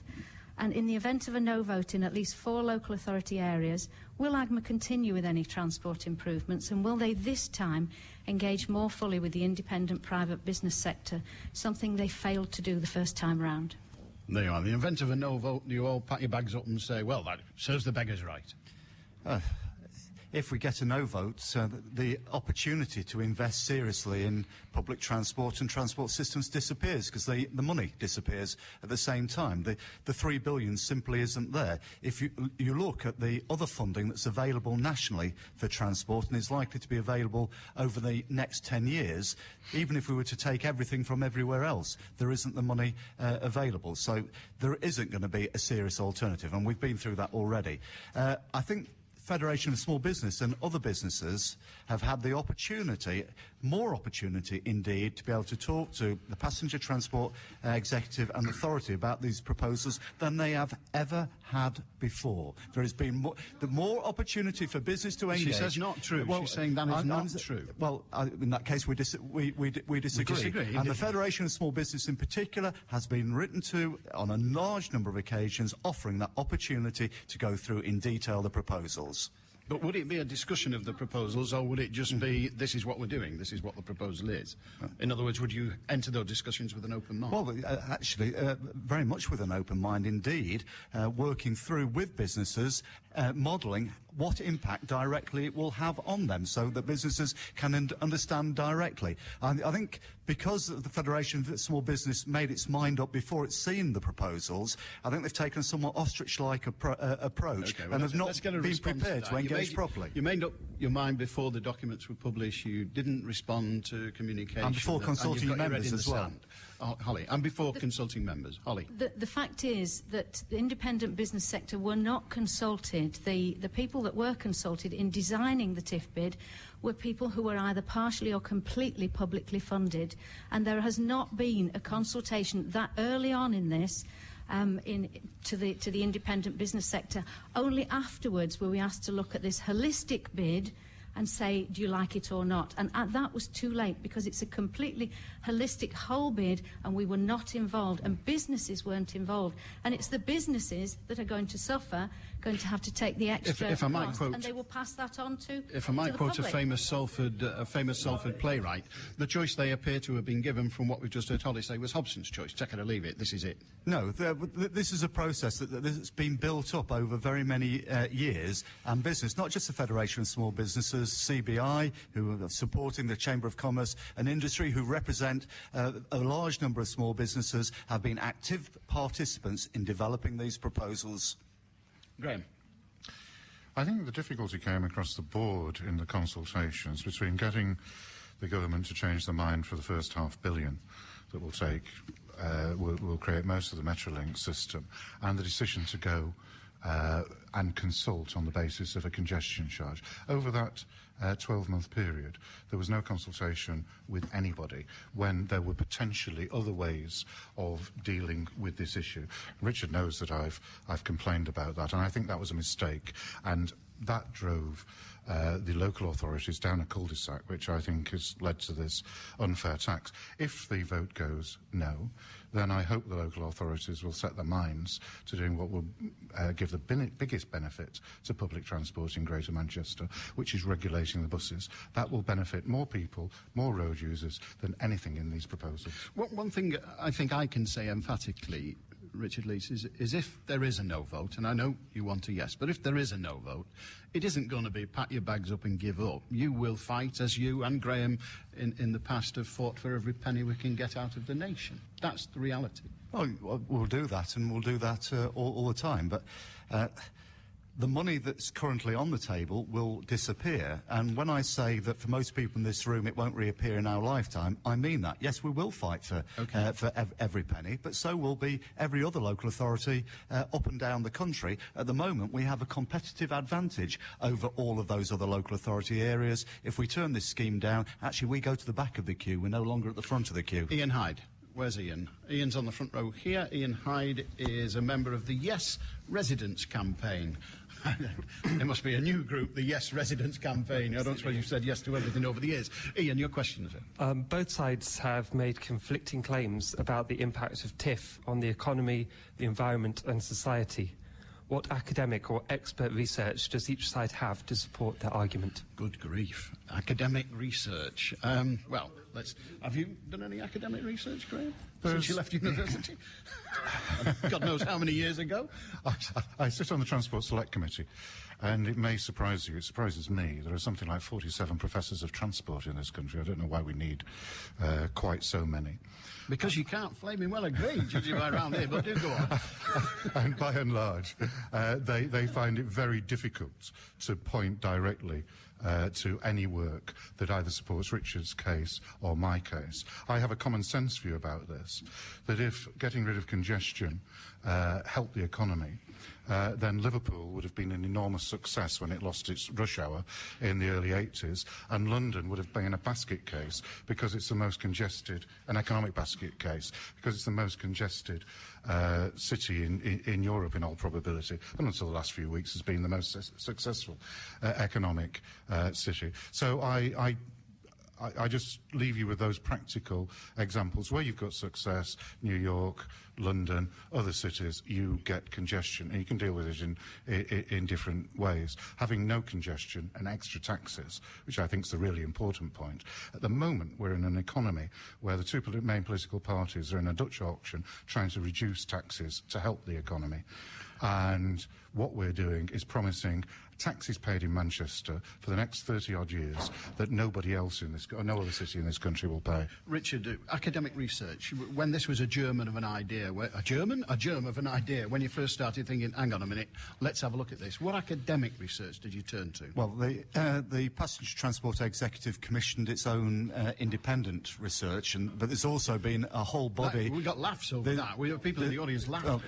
And in the event of a no vote in at least 4 local authority areas, will AGMA continue with any transport improvements, and will they this time engage more fully with the independent private business sector, something they failed to do the first time round? There you are. In the event of a no vote, you all pack your bags up and say, well, that serves the beggars right. if we get a no vote, the opportunity to invest seriously in public transport and transport systems disappears, because the money disappears at the same time. The 3 billion simply isn't there. If you look at the other funding that's available nationally for transport and is likely to be available over the next 10 years, even if we were to take everything from everywhere else, there isn't the money available. So there isn't going to be a serious alternative, and we've been through that already. I think Federation of Small Business and other businesses have had the opportunity, more opportunity indeed, to be able to talk to the Passenger Transport Executive and Authority about these proposals than they have ever had before. There has been more opportunity for business to engage. She says not true. Well, she's saying that is not true. Well, in that case, we disagree. We disagree. And the Federation of Small Business in particular has been written to on a large number of occasions, offering that opportunity to go through in detail the proposals. But would it be a discussion of the proposals, or would it just be, this is what we're doing, this is what the proposal is? In other words, would you enter those discussions with an open mind? Well, actually, very much with an open mind indeed, working through with businesses, modelling what impact directly it will have on them, so that businesses can understand directly. I think because the Federation of Small Business made its mind up before it's seen the proposals, I think they've taken a somewhat ostrich-like approach, and have not been prepared to engage properly. You made up your mind before the documents were published. You didn't respond to communication. And before consulting members as well. Holly, and before consulting members. Holly. The fact is that the independent business sector were not consulted. The people that were consulted in designing the TIF bid were people who were either partially or completely publicly funded, and there has not been a consultation that early on in this to the independent business sector. Only afterwards were we asked to look at this holistic bid and say, do you like it or not? And that was too late, because it's a completely holistic whole bid, and we were not involved, and businesses weren't involved. And it's the businesses that are going to suffer, going to have to take the extra if I might cost, quote, and they will pass that on to If I might quote a public. famous Salford playwright, the choice they appear to have been given from what we've just heard Holly say was Hobson's choice. Take it or leave it. This is it. No, this is a process that's been built up over very many years, and business, not just the Federation of Small Businesses, CBI, who are supporting the Chamber of Commerce and Industry, who represent a large number of small businesses, have been active participants in developing these proposals. Graham. I think the difficulty came across the board in the consultations between getting the government to change their mind for the first $500 million that will take, will create most of the Metrolink system, and the decision to go and consult on the basis of a congestion charge. Over that 12-month period, there was no consultation with anybody when there were potentially other ways of dealing with this issue. Richard knows that I've complained about that, and I think that was a mistake, and that drove the local authorities down a cul-de-sac, which I think has led to this unfair tax. If the vote goes no, then I hope the local authorities will set their minds to doing what will give the biggest benefit to public transport in Greater Manchester, which is regulating the buses. That will benefit more people, more road users, than anything in these proposals. One thing I think I can say emphatically, Richard Leese, is if there is a no vote, and I know you want a yes, but if there is a no vote, it isn't going to be pack your bags up and give up. You will fight, as you and Graham in the past have fought, for every penny we can get out of the nation. That's the reality. Oh, we'll do that, and we'll do that all the time. But the money that's currently on the table will disappear. And when I say that for most people in this room it won't reappear in our lifetime, I mean that. Yes, we will fight for every penny, but so will be every other local authority up and down the country. At the moment, we have a competitive advantage over all of those other local authority areas. If we turn this scheme down, actually we go to the back of the queue. We're no longer at the front of the queue. Ian Hyde. Where's Ian? Ian's on the front row here. Ian Hyde is a member of the Yes Residents Campaign. There must be a new group, the Yes Residents Campaign. I don't suppose you've said yes to everything over the years. Ian, your question, sir. Both sides have made conflicting claims about the impact of TIF on the economy, the environment and society. What academic or expert research does each side have to support their argument? Good grief. Academic research. Well, have you done any academic research, Graham? since you left university. God knows how many years ago. I sit on the Transport Select Committee, and it may surprise you, it surprises me. There are something like 47 professors of transport in this country. I don't know why we need quite so many. Because you can't flaming well agree, judging by around here, but do go on. And by and large, they find it very difficult to point directly to any work that either supports Richard's case or my case. I have a common sense view about this, that if getting rid of congestion helped the economy, then Liverpool would have been an enormous success when it lost its rush hour in the early 80s, and London would have been a basket case because it's the most congested, an economic basket case, because it's the most congested city in Europe in all probability, and until the last few weeks has been the most successful economic city. So I just leave you with those practical examples. Where you've got success, New York, London, other cities, you get congestion, and you can deal with it in different ways. Having no congestion and extra taxes, which I think is the really important point. At the moment, we're in an economy where the two main political parties are in a Dutch auction trying to reduce taxes to help the economy. And what we're doing is promising taxes paid in Manchester for the next 30-odd years that nobody else in this, or no other city in this country will pay. Richard, academic research, when this was a germ of an idea, a germ of an idea, when you first started thinking, hang on a minute, let's have a look at this, what academic research did you turn to? Well, the Passenger Transport Executive commissioned its own independent research, but there's also been a whole body... We got laughs over that. We people in the audience laughed.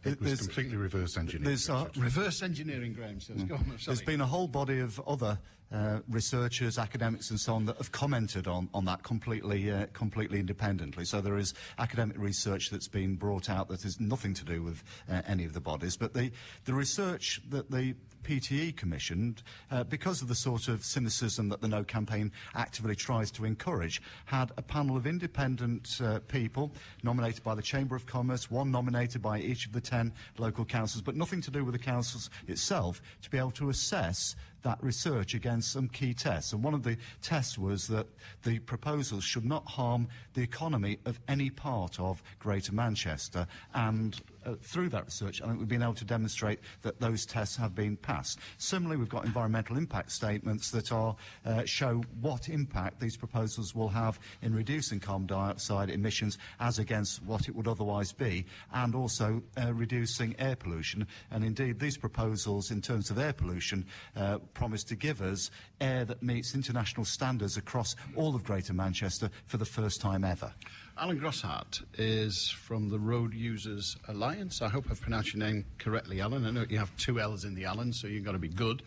It was completely reverse engineering. Reverse engineering, Graham says. Go on, there's been a whole body of other researchers, academics and so on that have commented on that completely independently. So there is academic research that's been brought out that has nothing to do with any of the bodies. But the research that the PTE commissioned, because of the sort of cynicism that the No campaign actively tries to encourage, had a panel of independent people nominated by the Chamber of Commerce, one nominated by each of the 10 local councils, but nothing to do with the councils itself, to be able to assess that research against some key tests. And one of the tests was that the proposals should not harm the economy of any part of Greater Manchester, and through that research, I think we've been able to demonstrate that those tests have been passed. Similarly, we've got environmental impact statements that show what impact these proposals will have in reducing carbon dioxide emissions as against what it would otherwise be, and also reducing air pollution. And indeed, these proposals, in terms of air pollution, promise to give us air that meets international standards across all of Greater Manchester for the first time ever. Alan Grosshart is from the Road Users Alliance. I hope I've pronounced your name correctly, Alan. I know you have 2 L's in the Alan, so you've got to be good.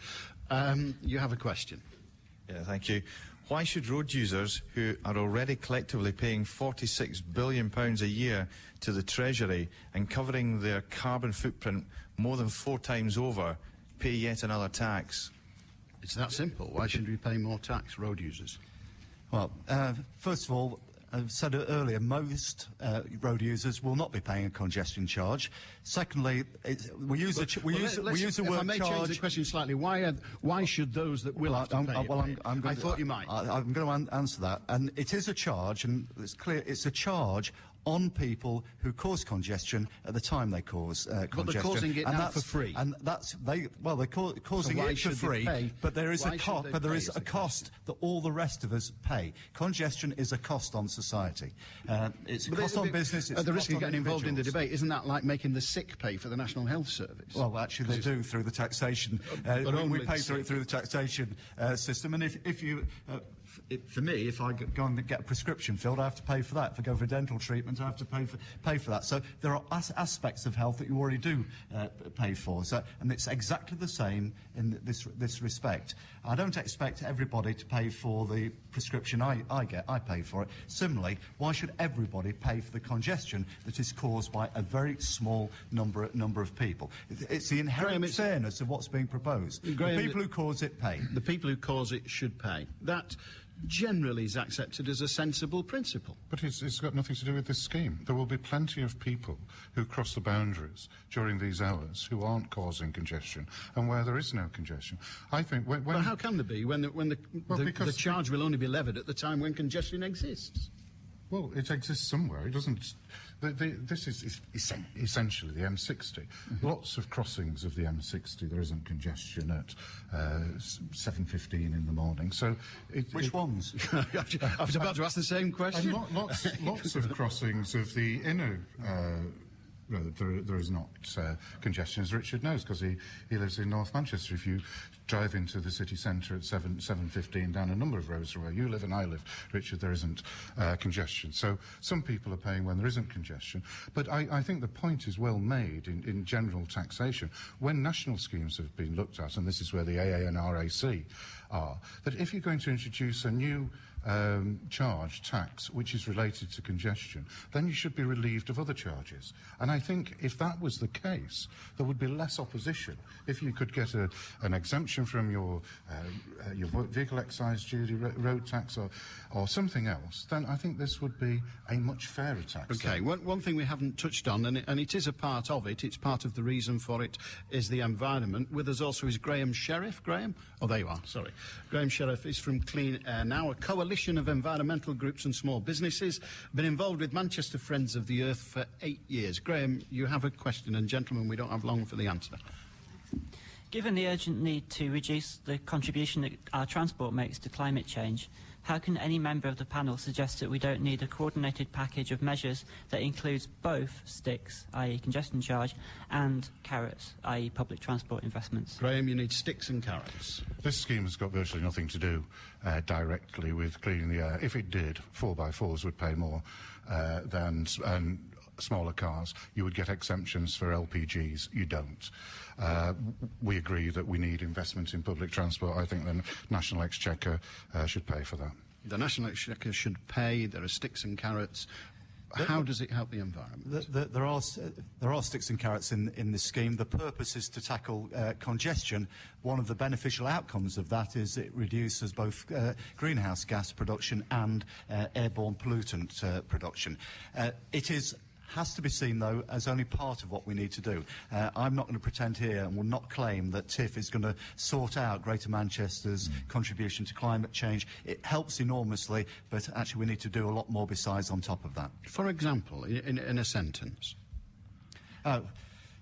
You have a question. Yeah, thank you. Why should road users, who are already collectively paying £46 billion a year to the Treasury and covering their carbon footprint more than 4 times over, pay yet another tax? It's that simple. Why should we pay more tax, road users? Well, first of all, I've said it earlier, most road users will not be paying a congestion charge. Secondly, we use the word charge. If I may change the question slightly, why should those that will have to pay? I thought you might. I'm going to answer that. And it is a charge, and it's clear it's a charge on people who cause congestion at the time they cause congestion. But they're causing it now for free. And they're causing it for free, but there is a cost. But there is a cost that all the rest of us pay. Congestion is a cost on society. It's a cost on business. It's at the risk of getting involved in the debate, isn't that like making the sick pay for the National Health Service? Well, actually, they do through the taxation. We pay through the taxation system, and if you. For me, if I go and get a prescription filled, I have to pay for that. If I go for dental treatment, I have to pay for that. So there are aspects of health that you already do pay for. So, and it's exactly the same in this respect. I don't expect everybody to pay for the prescription I get. I pay for it. Similarly, why should everybody pay for the congestion that is caused by a very small number of people? It's the inherent fairness of what's being proposed. Graham, the people who cause it pay. The people who cause it should pay. That generally is accepted as a sensible principle. But it's got nothing to do with this scheme. There will be plenty of people who cross the boundaries during these hours who aren't causing congestion, and where there is no congestion. I think when but how can there be when the charge will only be levied at the time when congestion exists? Well, it exists somewhere. It doesn't. This is essentially the M60. Lots of crossings of the M60. There isn't congestion at 7:15 in the morning. So, which ones? I was about to ask the same question. And lots of crossings of the inner. Road, there is not congestion, as Richard knows, because he lives in North Manchester. If you drive into the city centre at 7:15 down a number of roads from where you live and I live, Richard, there isn't congestion. So some people are paying when there isn't congestion. But I think the point is well made in general taxation. When national schemes have been looked at, and this is where the AA and RAC are, that if you're going to introduce a new tax which is related to congestion, then you should be relieved of other charges. And I think if that was the case, there would be less opposition. If you could get an exemption from your vehicle excise duty, road tax, or something else, then I think this would be a much fairer tax. Okay, one thing we haven't touched on, and it is a part of it, it's part of the reason for it, is the environment. With us also is Graham Sheriff. Graham? Oh, there you are, sorry. Graham Sheriff is from Clean Air Now, a coalition of environmental groups and small businesses, been involved with Manchester Friends of the Earth for 8 years. Graham, you have a question, and gentlemen, we don't have long for the answer. Given the urgent need to reduce the contribution that our transport makes to climate change, how can any member of the panel suggest that we don't need a coordinated package of measures that includes both sticks, i.e. congestion charge, and carrots, i.e. public transport investments? Graham, you need sticks and carrots. This scheme has got virtually nothing to do directly with cleaning the air. If it did, 4x4s would pay more than smaller cars. You would get exemptions for LPGs. You don't. We agree that we need investment in public transport. I think the National Exchequer should pay for that. The National Exchequer should pay. There are sticks and carrots. How does it help the environment? There are sticks and carrots in this scheme. The purpose is to tackle congestion. One of the beneficial outcomes of that is it reduces both greenhouse gas production and airborne pollutant production. It has to be seen, though, as only part of what we need to do. I'm not going to pretend here and will not claim that TIF is going to sort out Greater Manchester's contribution to climate change. It helps enormously, but actually we need to do a lot more besides on top of that. For example, in a sentence?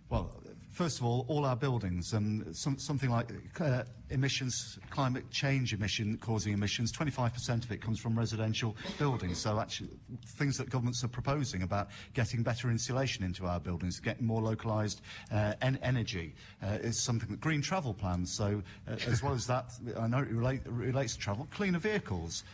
Well, first of all our buildings, and something like emissions, climate change causing emissions, 25% of it comes from residential buildings. So actually, things that governments are proposing about getting better insulation into our buildings, getting more localised energy, is something that green travel plans. So as well as that, I know it relates to travel, cleaner vehicles.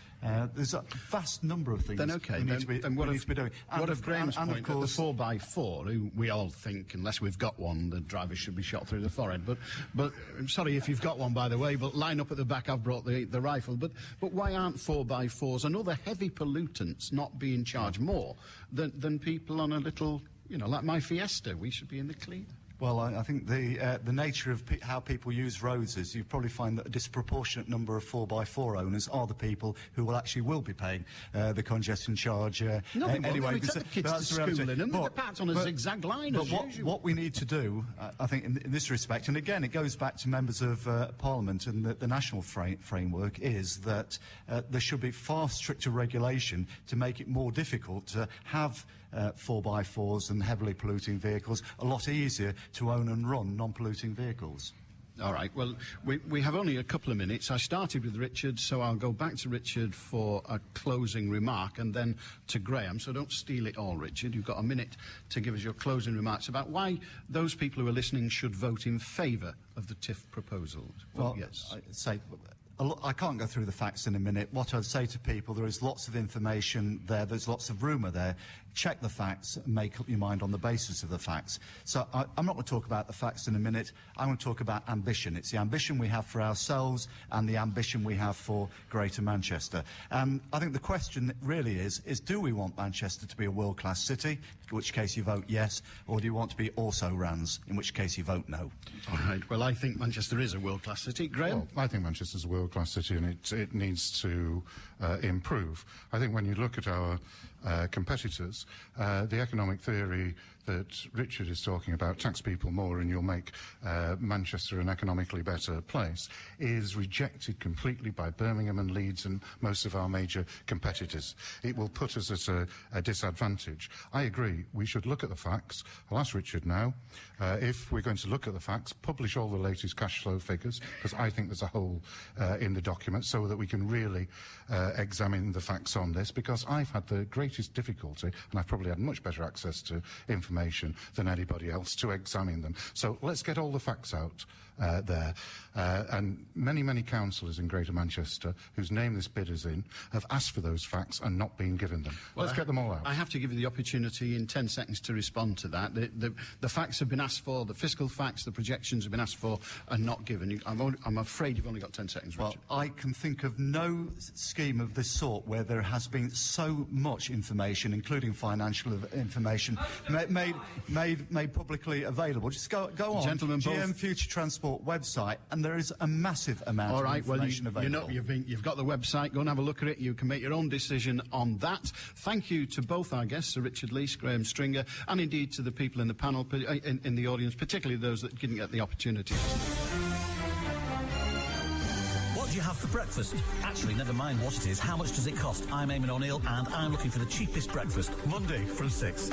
There's a vast number of things we need to be doing. What of Graham's point, of course, the 4x4, who we all think, unless we've got one, the driver should be shot through the forehead. But I'm sorry if you've got one, by the way, but line up at the back, I've brought the rifle. But why aren't 4x4s and other heavy pollutants not being charged more than people on a little, like my Fiesta? We should be in the clean. Well, I think the nature of how people use roads is you probably find that a disproportionate number of 4x4 owners are the people who will be paying the congestion charge anyway. Kids to school in them, they're packed on a zigzag line as usual. What we need to do, I think, in this respect, and again, it goes back to members of Parliament and the national framework, is that there should be far stricter regulation to make it more difficult to have 4x4s and heavily polluting vehicles, a lot easier to own and run non-polluting vehicles. All right, well, we have only a couple of minutes. I started with Richard, so I'll go back to Richard for a closing remark and then to Graham. So don't steal it all, Richard. You've got a minute to give us your closing remarks about why those people who are listening should vote in favour of the TIF proposals. Well, yes. I can't go through the facts in a minute. What I'd say to people, there is lots of information there, there's lots of rumour there. Check the facts and make up your mind on the basis of the facts. So I'm not going to talk about the facts in a minute. I'm going to talk about ambition. It's the ambition we have for ourselves and the ambition we have for Greater Manchester. I think the question really is do we want Manchester to be a world-class city, in which case you vote yes, or do you want to be also Rans, in which case you vote no? All right, well, I think Manchester is a world-class city. Graham? Well, I think Manchester's a world-class city and it needs to improve. I think when you look at our competitors. The economic theory that Richard is talking about, tax people more and you'll make Manchester an economically better place, is rejected completely by Birmingham and Leeds and most of our major competitors. It will put us at a disadvantage. I agree, we should look at the facts. I'll ask Richard now, if we're going to look at the facts, publish all the latest cash flow figures, because I think there's a hole in the document, so that we can really examine the facts on this, because I've had the greatest difficulty, and I've probably had much better access to information than anybody else to examine them. So let's get all the facts out there. And many councillors in Greater Manchester whose name this bid is in have asked for those facts and not been given them. Well, let's get them all out. I have to give you the opportunity in 10 seconds to respond to that. The facts have been asked for, the fiscal facts, the projections have been asked for and not given. I'm afraid you've only got 10 seconds, Richard. Well, I can think of no scheme of this sort where there has been so much information, including financial information, made publicly available. Just go on, Gentlemen, GM Future Transport website, and there is a massive amount of information available. You've got the website. Go and have a look at it. You can make your own decision on that. Thank you to both our guests, Sir Richard Leese, Graham Stringer, and indeed to the people in the panel, in the audience, particularly those that didn't get the opportunity. What do you have for breakfast? Actually, never mind what it is. How much does it cost? I'm Eamon O'Neill, and I'm looking for the cheapest breakfast. Monday from 6.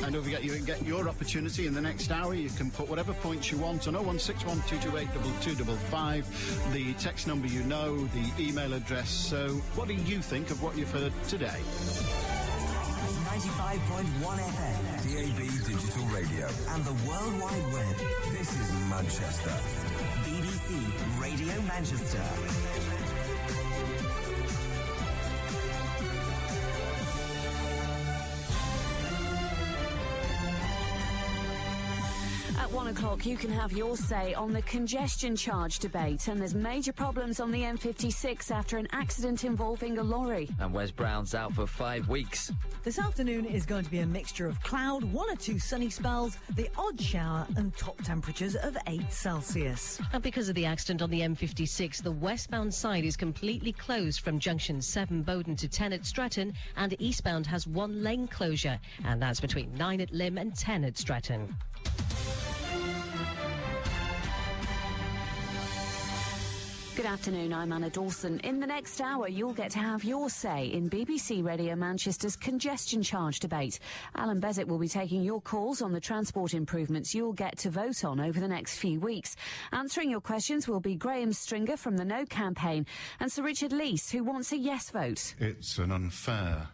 And don't forget, you can get your opportunity in the next hour. You can put whatever points you want on 0161228 2255, the text number you know, the email address. So what do you think of what you've heard today? 95.1 FM, DAB Digital Radio, and the World Wide Web. This is Manchester. BBC Radio Manchester. At 1 o'clock, you can have your say on the congestion charge debate, and there's major problems on the M56 after an accident involving a lorry. And Wes Brown's out for 5 weeks. This afternoon is going to be a mixture of cloud, 1 or 2 sunny spells, the odd shower, and top temperatures of 8 Celsius. And because of the accident on the M56, the westbound side is completely closed from junction 7 Bowden to 10 at Stratton, and eastbound has 1 lane closure, and that's between 9 at Lymm and 10 at Stratton. Good afternoon, I'm Anna Dawson. In the next hour, you'll get to have your say in BBC Radio Manchester's congestion charge debate. Allan Beswick will be taking your calls on the transport improvements you'll get to vote on over the next few weeks. Answering your questions will be Graham Stringer from the No campaign and Sir Richard Leese, who wants a yes vote. It's an unfair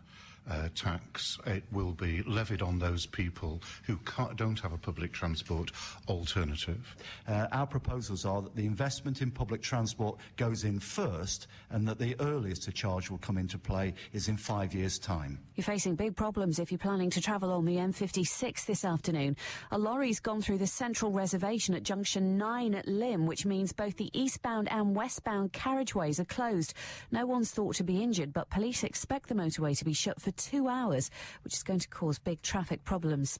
tax. It will be levied on those people who don't have a public transport alternative. Our proposals are that the investment in public transport goes in first, and that the earliest a charge will come into play is in 5 years' time. You're facing big problems if you're planning to travel on the M56 this afternoon. A lorry's gone through the central reservation at junction 9 at Lymm, which means both the eastbound and westbound carriageways are closed. No one's thought to be injured, but police expect the motorway to be shut for 2 hours, which is going to cause big traffic problems.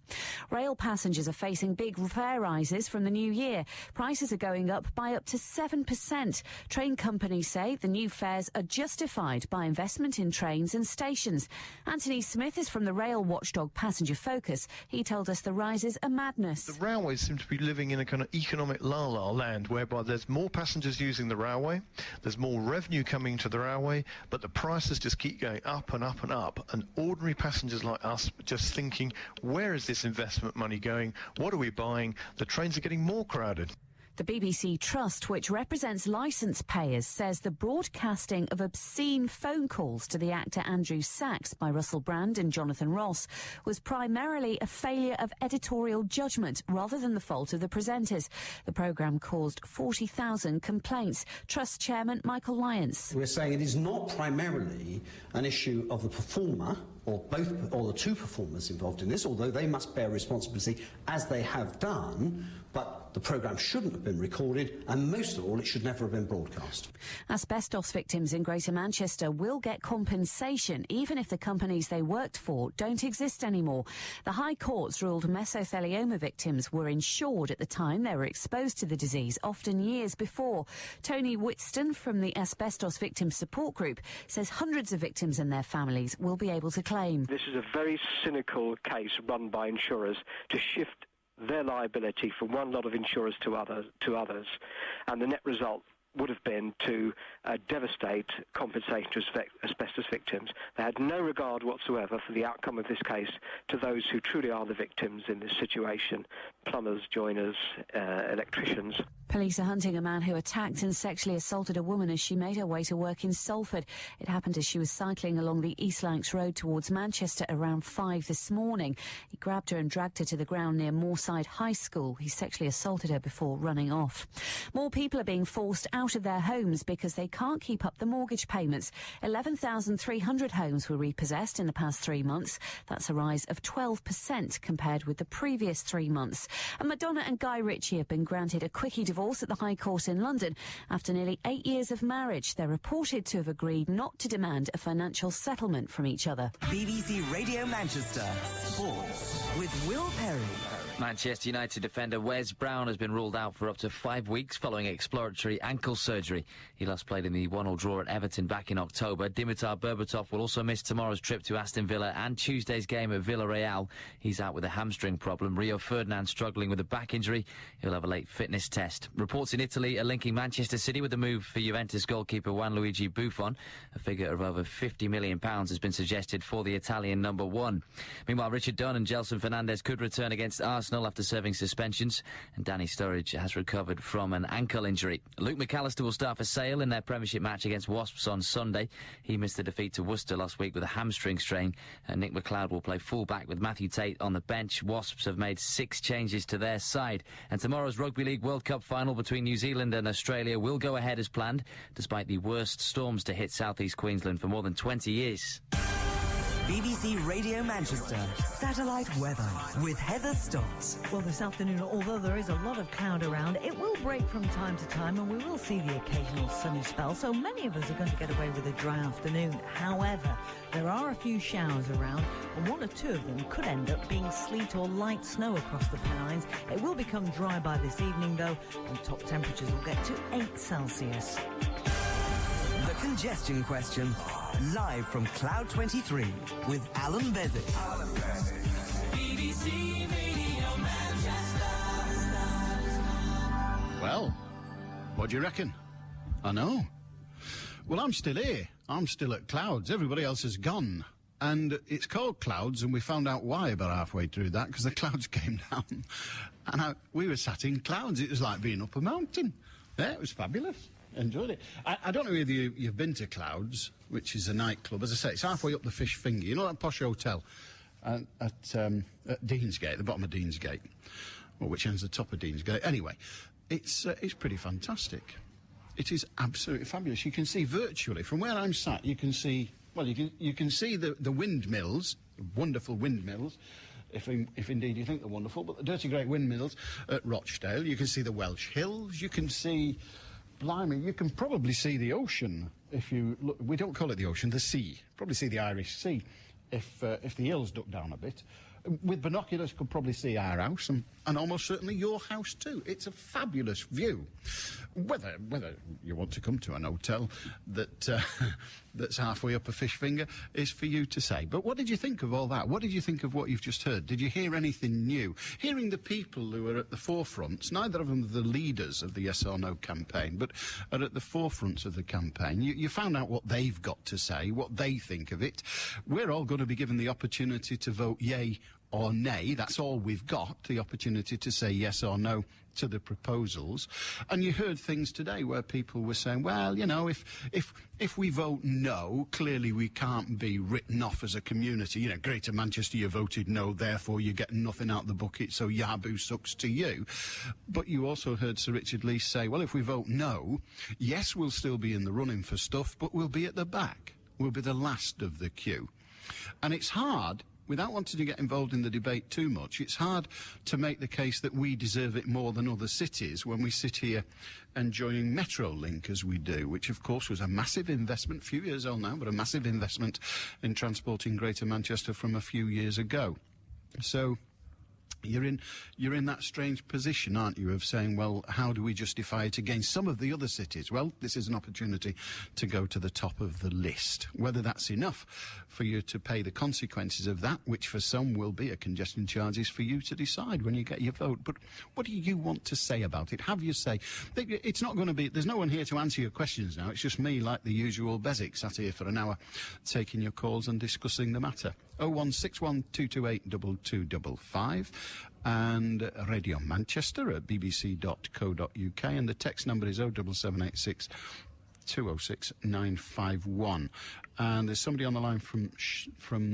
Rail passengers are facing big fare rises from the new year. Prices are going up by up to 7%. Train companies say the new fares are justified by investment in trains and stations. Anthony Smith is from the rail watchdog Passenger Focus. He told us the rises are madness. The railways seem to be living in a kind of economic la-la land, whereby there's more passengers using the railway, there's more revenue coming to the railway, but the prices just keep going up and up and up, and ordinary passengers like us just thinking, where is this investment money going? What are we buying? The trains are getting more crowded. The BBC Trust, which represents licence payers, says the broadcasting of obscene phone calls to the actor Andrew Sachs by Russell Brand and Jonathan Ross was primarily a failure of editorial judgment rather than the fault of the presenters. The programme caused 40,000 complaints. Trust Chairman Michael Lyons. We're saying it is not primarily an issue of the performer or both, or the two performers involved in this, although they must bear responsibility as they have done, but the programme shouldn't have been recorded, and most of all, it should never have been broadcast. Asbestos victims in Greater Manchester will get compensation even if the companies they worked for don't exist anymore. The High Courts ruled mesothelioma victims were insured at the time they were exposed to the disease, often years before. Tony Whitston from the Asbestos Victims Support Group says hundreds of victims and their families will be able to claim. This is a very cynical case run by insurers to shift their liability from one lot of insurers to others, and the net result would have been to devastate compensation to asbestos victims. They had no regard whatsoever for the outcome of this case to those who truly are the victims in this situation: plumbers, joiners, electricians. Police are hunting a man who attacked and sexually assaulted a woman as she made her way to work in Salford. It happened as she was cycling along the East Lancs Road towards Manchester around 5 this morning. He grabbed her and dragged her to the ground near Moorside High School. He sexually assaulted her before running off. More people are being forced out of their homes because they can't keep up the mortgage payments. 11,300 homes were repossessed in the past 3 months. That's a rise of 12% compared with the previous 3 months. And Madonna and Guy Ritchie have been granted a quickie divorce at the High Court in London after nearly 8 years of marriage. They're reported to have agreed not to demand a financial settlement from each other. BBC Radio Manchester Sports with Will Perry. Manchester United defender Wes Brown has been ruled out for up to 5 weeks following exploratory ankle surgery. He last played in the 1-1 draw at Everton back in October. Dimitar Berbatov will also miss tomorrow's trip to Aston Villa and Tuesday's game at Villarreal. He's out with a hamstring problem. Rio Ferdinand struggling with a back injury. He'll have a late fitness test. Reports in Italy are linking Manchester City with the move for Juventus goalkeeper Gianluigi Buffon. A figure of over £50 million has been suggested for the Italian number one. Meanwhile, Richard Dunn and Gelson Fernandes could return against Arsenal after serving suspensions, and Danny Sturridge has recovered from an ankle injury. Luke McAllister will start for Sale in their Premiership match against Wasps on Sunday. He missed the defeat to Worcester last week with a hamstring strain, and Nick McLeod will play full-back with Matthew Tate on the bench. Wasps have made 6 changes to their side, and tomorrow's Rugby League World Cup final between New Zealand and Australia will go ahead as planned, despite the worst storms to hit southeast Queensland for more than 20 years. BBC Radio Manchester satellite weather with Heather Stott. Well, this afternoon, although there is a lot of cloud around, it will break from time to time and we will see the occasional sunny spell, so many of us are going to get away with a dry afternoon. However, there are a few showers around and 1 or 2 of them could end up being sleet or light snow across the Pennines. It will become dry by this evening though, and top temperatures will get to 8 Celsius. The Congestion Question, live from Cloud 23 with Allan Beswick. BBC Radio Manchester. Well, what do you reckon? I know. Well, I'm still here. I'm still at Clouds. Everybody else has gone. And it's called Clouds, and we found out why about halfway through that, because the clouds came down. And we were sat in clouds. It was like being up a mountain. Yeah, it was fabulous. Enjoyed it. I don't know whether you've been to Clouds, which is a nightclub. As I say, it's halfway up the Fish Finger. You know that posh hotel at Deansgate, the bottom of Deansgate, or which ends the top of Deansgate. Anyway, it's pretty fantastic. It is absolutely fabulous. You can see virtually from where I'm sat. You can see you can see the windmills, wonderful windmills. If indeed you think they're wonderful, but the dirty great windmills at Rochdale. You can see the Welsh Hills. You can see. Blimey, you can probably see the ocean if you look. We don't call it the ocean, the sea. Probably see the Irish Sea if the hills duck down a bit. With binoculars, you could probably see our house and almost certainly your house too. It's a fabulous view. Whether you want to come to an hotel that's halfway up a fish finger is for you to say. But what did you think of all that? What did you think of what you've just heard? Did you hear anything new? Hearing the people who are at the forefronts, neither of them are the leaders of the Yes or No campaign, but are at the forefronts of the campaign. You found out what they've got to say, what they think of it. We're all going to be given the opportunity to vote yay or nay. That's all we've got, the opportunity to say yes or no to the proposals. And you heard things today where people were saying, well, you know, if we vote no, clearly we can't be written off as a community. You know, Greater Manchester, you voted no, therefore you're getting nothing out of the bucket, so Yahoo sucks to you. But you also heard Sir Richard Leese say, well, if we vote no, yes, we'll still be in the running for stuff, but we'll be at the back. We'll be the last of the queue. And it's hard without wanting to get involved in the debate too much, it's hard to make the case that we deserve it more than other cities when we sit here enjoying Metrolink as we do, which of course was a massive investment, a few years old now, but a massive investment in transporting Greater Manchester from a few years ago. So you're in that strange position, aren't you, of saying, well, how do we justify it against some of the other cities? Well, this is an opportunity to go to the top of the list. Whether that's enough for you to pay the consequences of that, which for some will be a congestion charge, is for you to decide when you get your vote. But what do you want to say about it? Have your say. It's not going to be... There's no one here to answer your questions now. It's just me, like the usual Beswick, sat here for an hour taking your calls and discussing the matter. 0161228 2255 and Radio Manchester at bbc.co.uk, and the text number is 07786 206 951. And there's somebody on the line from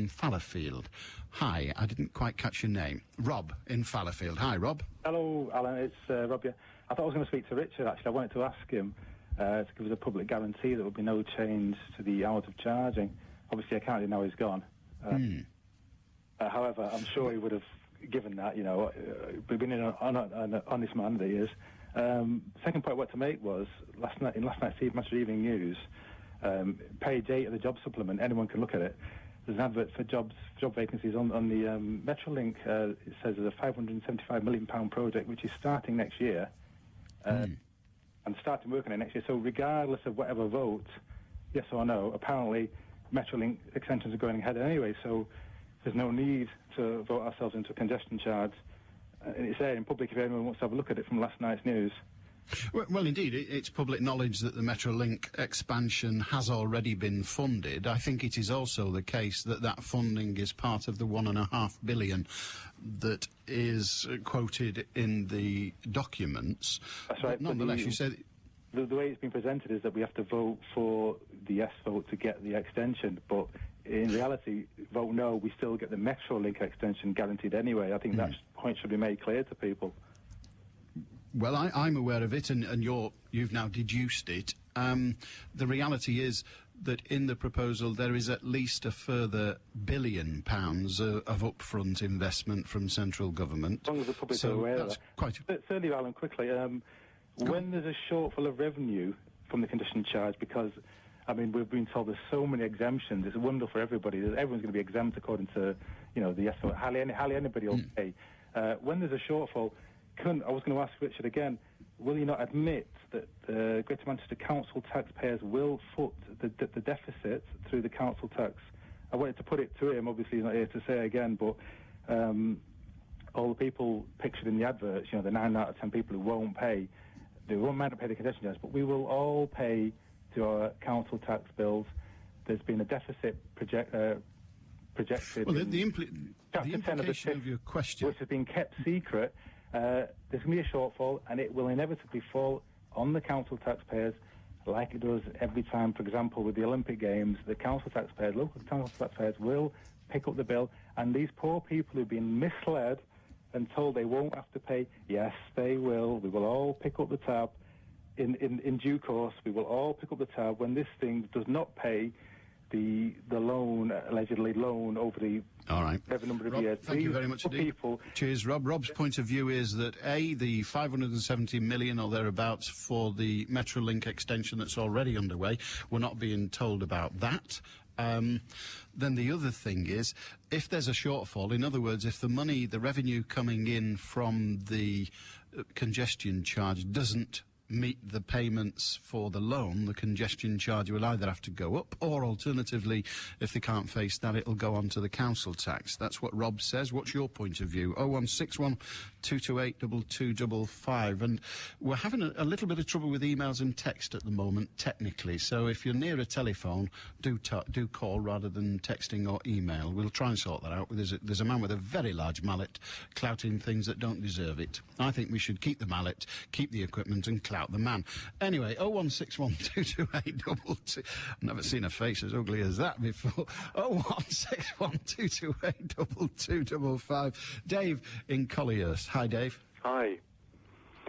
Fallowfield. Hi, I didn't quite catch your name. Rob in Fallowfield. Hi, Rob. Hello, Alan. It's Rob here. I thought I was going to speak to Richard, actually. I wanted to ask him to give us a public guarantee that there would be no change to the hours of charging. Obviously, I can't really know he's gone. However, I'm sure he would have given that, you know, we've been an honest man that he is. Second point I wanted to make was, in last night's Manchester Evening News, page 8 of the job supplement, anyone can look at it, there's an advert for job vacancies on the Metrolink. It says there's a £575 million project which is starting next year, and starting working on it next year. So regardless of whatever vote, yes or no, apparently Metrolink extensions are going ahead anyway, so there's no need to vote ourselves into a congestion charge. And it's there in public if anyone wants to have a look at it from last night's news. Well, indeed, it's public knowledge that the Metrolink expansion has already been funded. I think it is also the case that that funding is part of the £1.5 billion that is quoted in the documents. That's right. But nonetheless, you said... The way it's been presented is that we have to vote for the yes vote to get the extension, but in reality, vote no, we still get the Metrolink extension guaranteed anyway. I think that point should be made clear to people. Well, I'm aware of it, and you've now deduced it. The reality is that in the proposal there is at least a further £1 billion of upfront investment from central government. As long as the public are aware of that. Certainly, Alan, quickly, when there's a shortfall of revenue from the congestion charge, because, I mean, we've been told there's so many exemptions, it's a wonder for everybody. Everyone's going to be exempt according to, you know, the estimate. Hardly anybody will pay. When there's a shortfall, I was going to ask Richard again, will you not admit that the Greater Manchester Council taxpayers will foot the deficit through the council tax? I wanted to put it to him, obviously he's not here to say it again, but all the people pictured in the adverts, you know, the 9 out of 10 people who won't pay, they won't mind to pay the congestion charge, but we will all pay to our council tax bills. There's been a deficit projected. Well, the implication of your question, which has been kept secret. There's going to be a shortfall, and it will inevitably fall on the council taxpayers, like it does every time. For example, with the Olympic Games, the council taxpayers, local council taxpayers, will pick up the bill, and these poor people who've been misled and told they won't have to pay, yes, they will. We will all pick up the tab in due course. We will all pick up the tab when this thing does not pay the loan, allegedly loan, over the every number of years. Thank you very much indeed. Cheers, Rob. Rob's point of view is that, A, the 570 million or thereabouts for the Metrolink extension that's already underway, we're not being told about that. Then the other thing is, if there's a shortfall, in other words, if the money, the revenue coming in from the congestion charge doesn't meet the payments for the loan, the congestion charge will either have to go up, or alternatively, if they can't face that, it'll go on to the council tax. That's what Rob says. What's your point of view? 0161228 2255. And we're having a little bit of trouble with emails and text at the moment, technically, so if you're near a telephone, do call rather than texting or email. We'll try and sort that out. There's a man with a very large mallet clouting things that don't deserve it. I think we should keep the mallet, keep the equipment, and clout the man. Anyway, 016122822. I've never seen a face as ugly as that before. 01612282255. Dave in Colliers. Hi, Dave. Hi.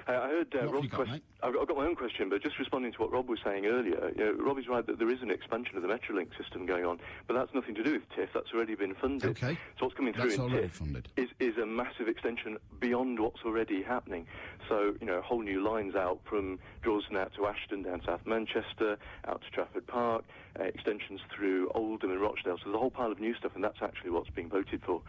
I heard Rob's question. I've got my own question, but just responding to what Rob was saying earlier, Rob is right that there is an expansion of the Metrolink system going on, but that's nothing to do with TIF. That's already been funded. Okay. So what's coming through That's in already TIF funded. is a massive extension beyond what's already happening. So, whole new lines out from Drawston out to Ashton, down South Manchester, out to Trafford Park, extensions through Oldham and Rochdale. So there's a whole pile of new stuff, and that's actually what's being voted for.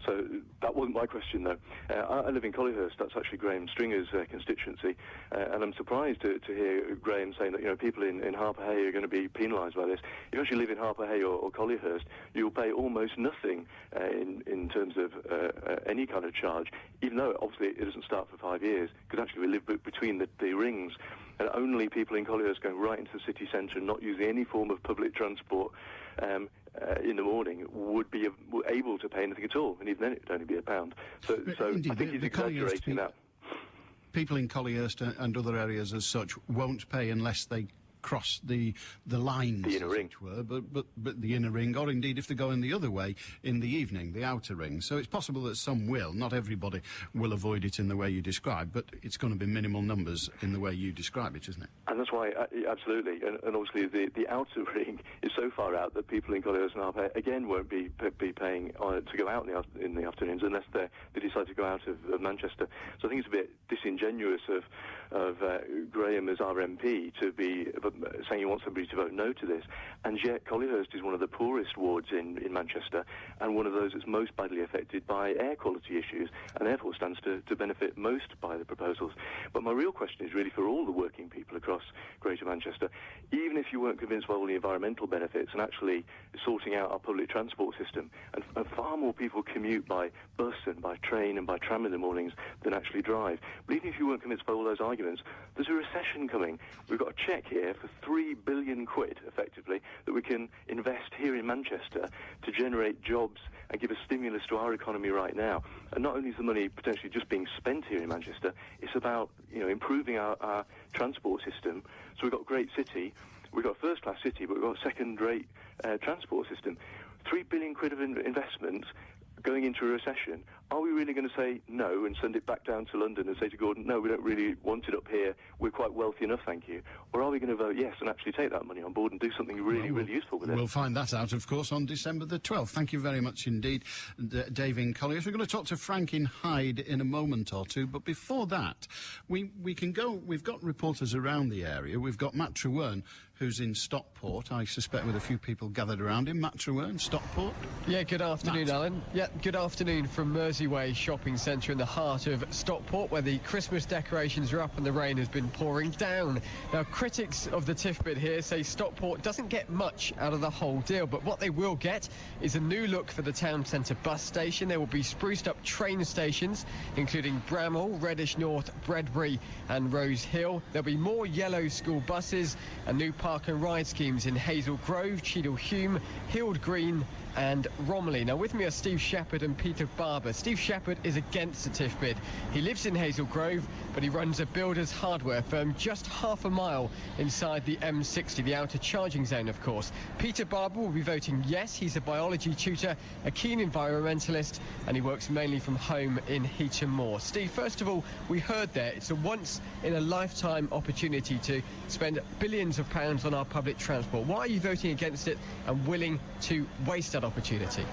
So that wasn't my question, though. I live in Collyhurst. That's actually Graham Stringer's constituency, and I'm surprised to hear Graham saying that people in Harper Hay are going to be penalised by this. If you actually live in Harper Hay or Collyhurst, you'll pay almost nothing in terms of any kind of charge, even though obviously it doesn't start for 5 years, because actually we live between the rings, and only people in Collyhurst going right into the city centre and not using any form of public transport in the morning would be able to pay anything at all, and even then it would only be £1. So Indeed, I think he's exaggerating that. People in Collyhurst and other areas as such won't pay unless they cross the lines, the inner ring, but the inner ring, or indeed if they're going the other way in the evening, the outer ring. So it's possible that some will. Not everybody will avoid it in the way you describe, but it's going to be minimal numbers in the way you describe it, isn't it? And that's why, absolutely, and obviously the outer ring is so far out that people in Collyhurst and Harper again won't be paying to go out in the afternoons unless they decide to go out of Manchester. So I think it's a bit disingenuous of Graham as our MP to be saying he wants somebody to vote no to this, and yet Collyhurst is one of the poorest wards in Manchester, and one of those that's most badly affected by air quality issues, and therefore stands to benefit most by the proposals. But my real question is really for all the working people across Greater Manchester. Even if you weren't convinced by all the environmental benefits and actually sorting out our public transport system, and far more people commute by bus and by train and by tram in the mornings than actually drive, but even if you weren't convinced by all those arguments, there's a recession coming. We've got a cheque here for 3 billion quid, effectively, that we can invest here in Manchester to generate jobs and give a stimulus to our economy right now. And not only is the money potentially just being spent here in Manchester, it's about improving our transport system. So we've got a great city, we've got a first-class city, but we've got a second-rate transport system. 3 billion quid of investment going into a recession. Are we really going to say no and send it back down to London and say to Gordon, no, we don't really want it up here, we're quite wealthy enough, thank you? Or are we going to vote yes and actually take that money on board and do something really useful with it? We'll find that out, of course, on December the 12th. Thank you very much indeed, Dave in Collyhurst. We're going to talk to Frank in Hyde in a moment or two, but before that, we can go. We've got reporters around the area. We've got Matt Trewern, who's in Stockport, I suspect, with a few people gathered around him. Matt Trewern, Stockport. Yeah, good afternoon, Alan. Yeah, good afternoon from Mersey Shopping Centre in the heart of Stockport, where the Christmas decorations are up and the rain has been pouring down. Now, critics of the TIF bid here say Stockport doesn't get much out of the whole deal, but what they will get is a new look for the town centre bus station. There will be spruced up train stations, including Bramhall, Reddish North, Bredbury and Rose Hill. There'll be more yellow school buses and new park and ride schemes in Hazel Grove, Cheadle Hulme, Hild Green and Romilly. Now with me are Steve Shepherd and Peter Barber. Steve Shepherd is against the TIF bid. He lives in Hazel Grove, but he runs a builder's hardware firm just half a mile inside the M60, the outer charging zone, of course. Peter Barber will be voting yes. He's a biology tutor, a keen environmentalist, and he works mainly from home in Heaton Moor. Steve, first of all, we heard there it's a once-in-a-lifetime opportunity to spend billions of pounds on our public transport. Why are you voting against it and willing to waste that opportunity?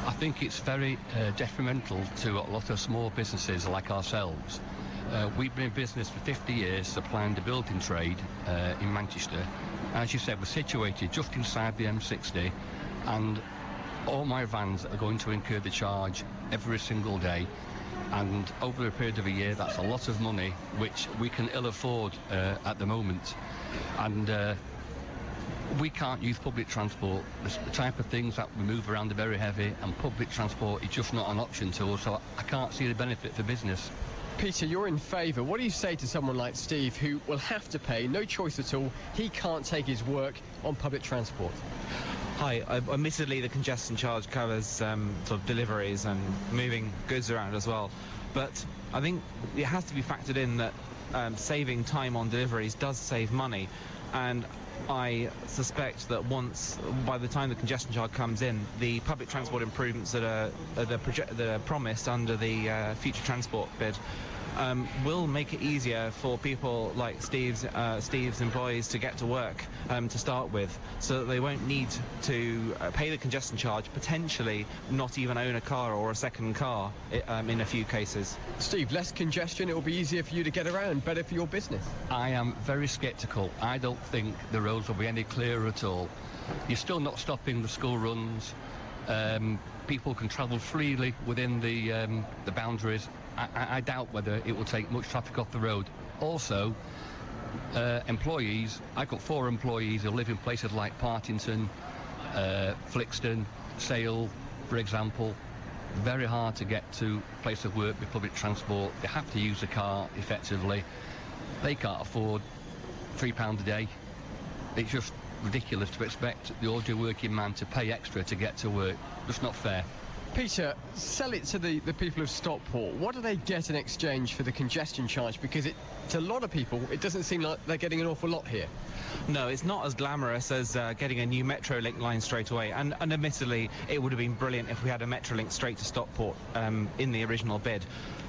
I think it's very detrimental to a lot of small businesses like ourselves. We've been in business for 50 years supplying the building trade in Manchester. As you said, we're situated just inside the M60, and all my vans are going to incur the charge every single day, and over a period of a year that's a lot of money which we can ill afford at the moment. And we can't use public transport. The type of things that we move around are very heavy, and public transport is just not an option to us, so I can't see the benefit for business. Peter, you're in favour. What do you say to someone like Steve who will have to pay, no choice at all, he can't take his work on public transport? Hi, admittedly the congestion charge covers sort of deliveries and moving goods around as well, but I think it has to be factored in that saving time on deliveries does save money, and I suspect that by the time the congestion charge comes in, the public transport improvements that are promised under the future transport bid will make it easier for people like Steve's employees to get to work to start with, so that they won't need to pay the congestion charge, potentially not even own a car or a second car in a few cases. Steve, less congestion, it will be easier for you to get around, better for your business. I am very sceptical. I don't think the roads will be any clearer at all. You're still not stopping the school runs. People can travel freely within the boundaries. I doubt whether it will take much traffic off the road. Also, employees, I've got 4 employees who live in places like Partington, Flixton, Sale, for example. Very hard to get to place of work with public transport. They have to use a car effectively. They can't afford £3 a day. It's just ridiculous to expect the ordinary working man to pay extra to get to work. Just not fair. Peter, sell it to the people of Stockport. What do they get in exchange for the congestion charge? Because to a lot of people, it doesn't seem like they're getting an awful lot here. No, it's not as glamorous as getting a new Metrolink line straight away. And admittedly, it would have been brilliant if we had a Metrolink straight to Stockport in the original bid.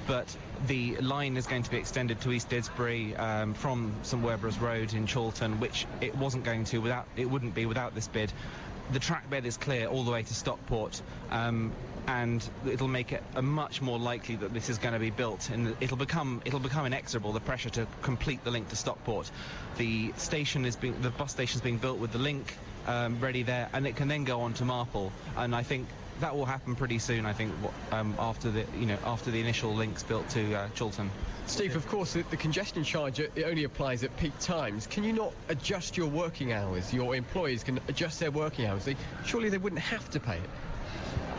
But the line is going to be extended to East Didsbury from St Werburgh's Road in Chorlton, which it wouldn't be without this bid. The track bed is clear all the way to Stockport, and it'll make it much more likely that this is going to be built, and it'll become inexorable, the pressure to complete the link to Stockport. The bus station is being built with the link ready there, and it can then go on to Marple, and I think that will happen pretty soon. I think after the initial links built to Chorlton. Steve, of course, the congestion charge, it only applies at peak times. Can you not adjust your working hours? Your employees can adjust their working hours. Surely they wouldn't have to pay it.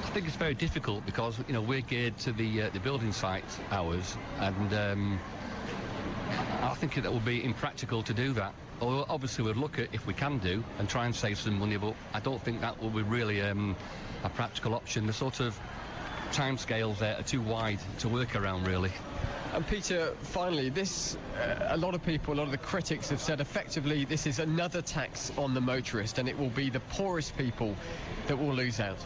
I think it's very difficult because we're geared to the building site hours, and I think that would be impractical to do that. Although obviously we'd look at if we can do and try and save some money, but I don't think that will be really a practical option. The sort of timescales there are too wide to work around, really. And Peter, finally, a lot of the critics have said effectively this is another tax on the motorist, and it will be the poorest people that will lose out.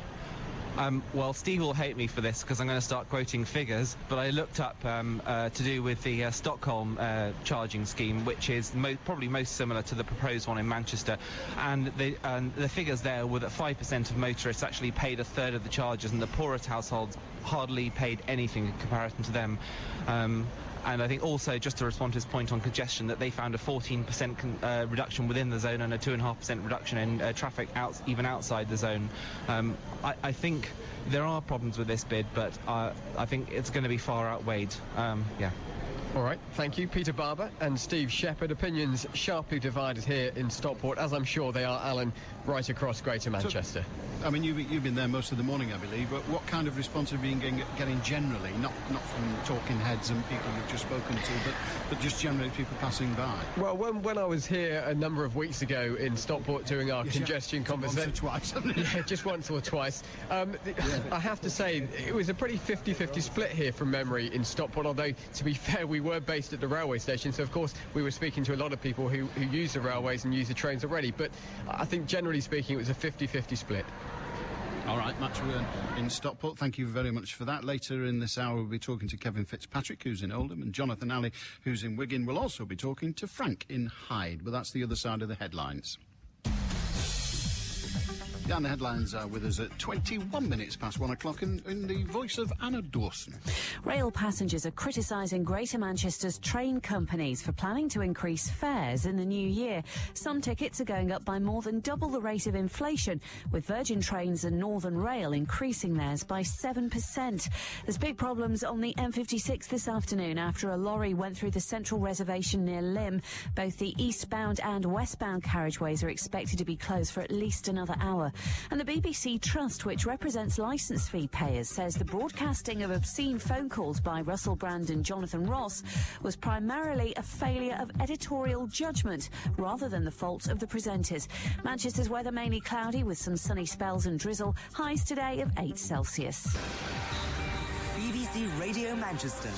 Well, Steve will hate me for this because I'm going to start quoting figures, but I looked up to do with the Stockholm charging scheme, which is probably most similar to the proposed one in Manchester, and the figures there were that 5% of motorists actually paid a third of the charges, and the poorest households hardly paid anything in comparison to them. And I think also, just to respond to his point on congestion, that they found a 14% reduction within the zone and a 2.5% reduction in traffic even outside the zone. I think there are problems with this bid, but I think it's going to be far outweighed. Yeah. All right, thank you, Peter Barber and Steve Shepherd. Opinions sharply divided here in Stockport, as I'm sure they are, Alan, right across Greater Manchester. So, I mean, you've been there most of the morning, I believe. What kind of response have you been getting generally? Not from talking heads and people you've just spoken to, but just generally people passing by? Well, when I was here a number of weeks ago in Stockport doing our congestion conversation... Once or twice, yeah, just once or twice. I have to say, it was a pretty 50-50 split here from memory in Stockport, although, to be fair, we were based at the railway station, so of course we were speaking to a lot of people who use the railways and use the trains already, but I think generally speaking it was a 50-50 split. All right, Matt in Stockport, thank you very much for that. Later in this hour we'll be talking to Kevin Fitzpatrick, who's in Oldham, and Jonathan Alley, who's in Wigan. We'll also be talking to Frank in Hyde, but that's the other side of the headlines. Yeah, and the headlines are with us at 21 minutes past 1 o'clock in the voice of Anna Dawson. Rail passengers are criticising Greater Manchester's train companies for planning to increase fares in the new year. Some tickets are going up by more than double the rate of inflation, with Virgin Trains and Northern Rail increasing theirs by 7%. There's big problems on the M56 this afternoon after a lorry went through the central reservation near Lymm. Both the eastbound and westbound carriageways are expected to be closed for at least another hour. And the BBC Trust, which represents licence fee payers, says the broadcasting of obscene phone calls by Russell Brand and Jonathan Ross was primarily a failure of editorial judgment rather than the fault of the presenters. Manchester's weather mainly cloudy with some sunny spells and drizzle. Highs today of 8 Celsius. BBC Radio Manchester,